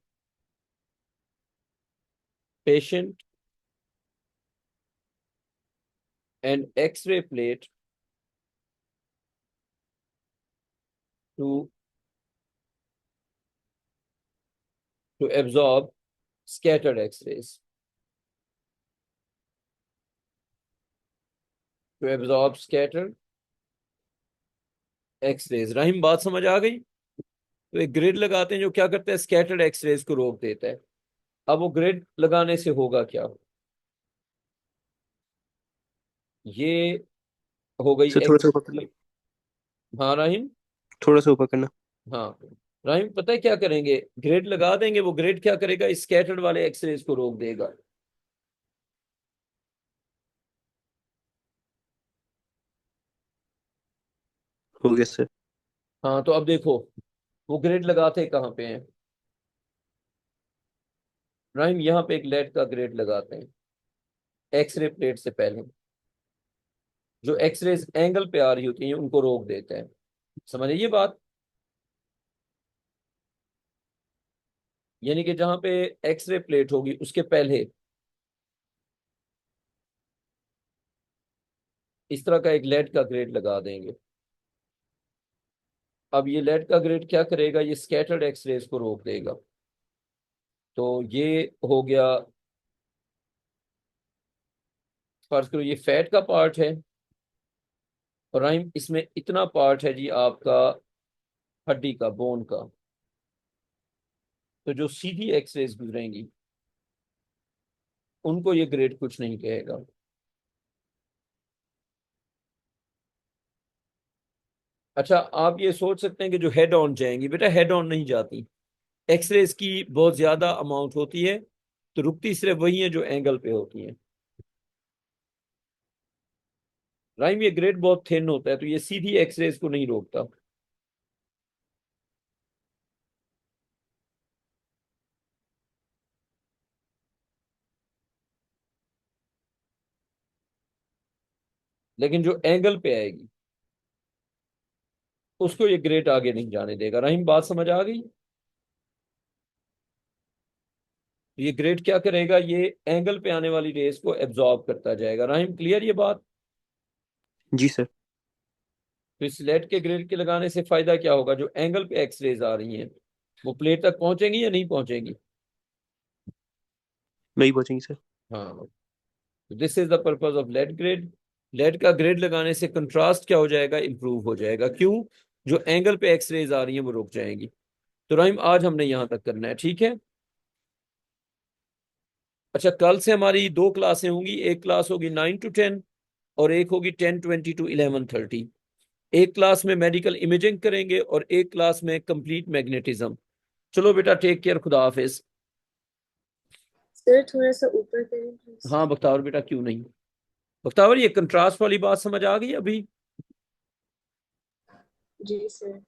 patient and X-ray plate to absorb scattered X-rays. To absorb scattered X-rays. Rahim, बात समझ आ गई? तो एक grid लगाते हैं जो क्या करता है? स्कैटर्ड एक्सरेज को रोक देता है। अब वो ग्रिड लगाने से होगा क्या? ये हो गई सर थोड़ा सा ऊपर करना, हाँ राहिम, थोड़ा सा ऊपर करना। हाँ राहिम, पता है क्या करेंगे? ग्रिड लगा देंगे, वो ग्रिड क्या करेगा? इस स्कैटर्ड वाले एक्सरेज को रोक देगा। हो गया सर। हाँ, तो अब देखो वो ग्रिड लगाते कहाँ पे हैं राहिम? यहाँ पे एक लेड का ग्रिड लगाते हैं एक्सरे प्लेट से पहले। जो एक्सरेज एंगल पे आ रही होती हैं उनको रोक देते हैं। समझे ये बात? यानी कि जहां पे एक्सरे प्लेट होगी उसके पहले इस तरह का एक लेड का ग्रेड लगा देंगे। अब ये लेड का ग्रेड क्या करेगा? ये स्कैटर्ड एक्सरेज को रोक देगा। तो ये हो गया, फर्ज करो ये फैट का पार्ट है और राइम इसमें इतना पार्ट है जी आपका हड्डी का, बोन का। तो जो सीधी एक्सरेज गुजरेंगी उनको ये ग्रेड कुछ नहीं कहेगा। अच्छा, आप ये सोच सकते हैं कि जो हेड ऑन जाएंगी, बेटा हेड ऑन नहीं जाती। एक्सरेज की बहुत ज्यादा अमाउंट होती है तो रुकती सिर्फ वही है जो एंगल पे होती है। राइम, ये ग्रेड बहुत थिन होता है तो ये सीधी एक्सरेज को नहीं रोकता। लेकिन जो एंगल पे आएगी उसको ये ग्रेड आगे नहीं जाने देगा। राहिम, बात समझ आ गई? ये ग्रेड क्या करेगा? ये एंगल पे आने वाली रेस को एब्जॉर्ब करता जाएगा। राहिम, क्लियर ये बात? जी सर। तो इस लेड के ग्रेड के लगाने से फायदा क्या होगा? जो एंगल पे एक्सरेज आ रही हैं वो प्लेट तक पहुंचेंगी या नहीं पहुंचेंगी? नहीं पहुंचेंगी सर। हाँ, this is the purpose of lead grid. Lead का ग्रेड लगाने से कंट्रास्ट क्या हो जाएगा? इंप्रूव हो जाएगा। क्यों? जो एंगल पे एक्सरेज आ रही हैं वो रुक जाएंगी। तो राहिम, आज हमने यहां तक करना है, ठीक है। अच्छा, कल से हमारी दो क्लासें होंगी। एक क्लास होगी 9 to 10 और एक होगी 10:20 to 11:30। एक क्लास में मेडिकल इमेजिंग करेंगे और एक क्लास में कंप्लीट मैग्नेटिज्म। चलो बेटा, टेक केयर, खुदा हाफिज। सर थोड़ा सा ऊपर करें प्लीज। हाँ बख्तावर बेटा, क्यों नहीं। बख्तावर, ये कंट्रास्ट वाली बात समझ आ गई अभी? जी सर।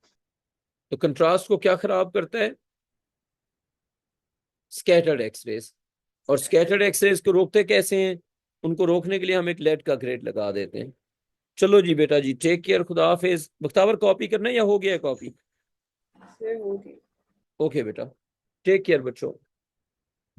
तो कंट्रास्ट को क्या खराब करता है? Scattered x rays. और स्कैटर्ड एक्सरेज को रोकते कैसे हैं? उनको रोकने के लिए हम एक लेड का ग्रेड लगा देते हैं। चलो जी बेटा जी, टेक केयर, खुदा हाफिज। बख्तावर कॉपी करना है या हो गया कॉपी? सर हो गई। ओके बेटा, टेक केयर बच्चों।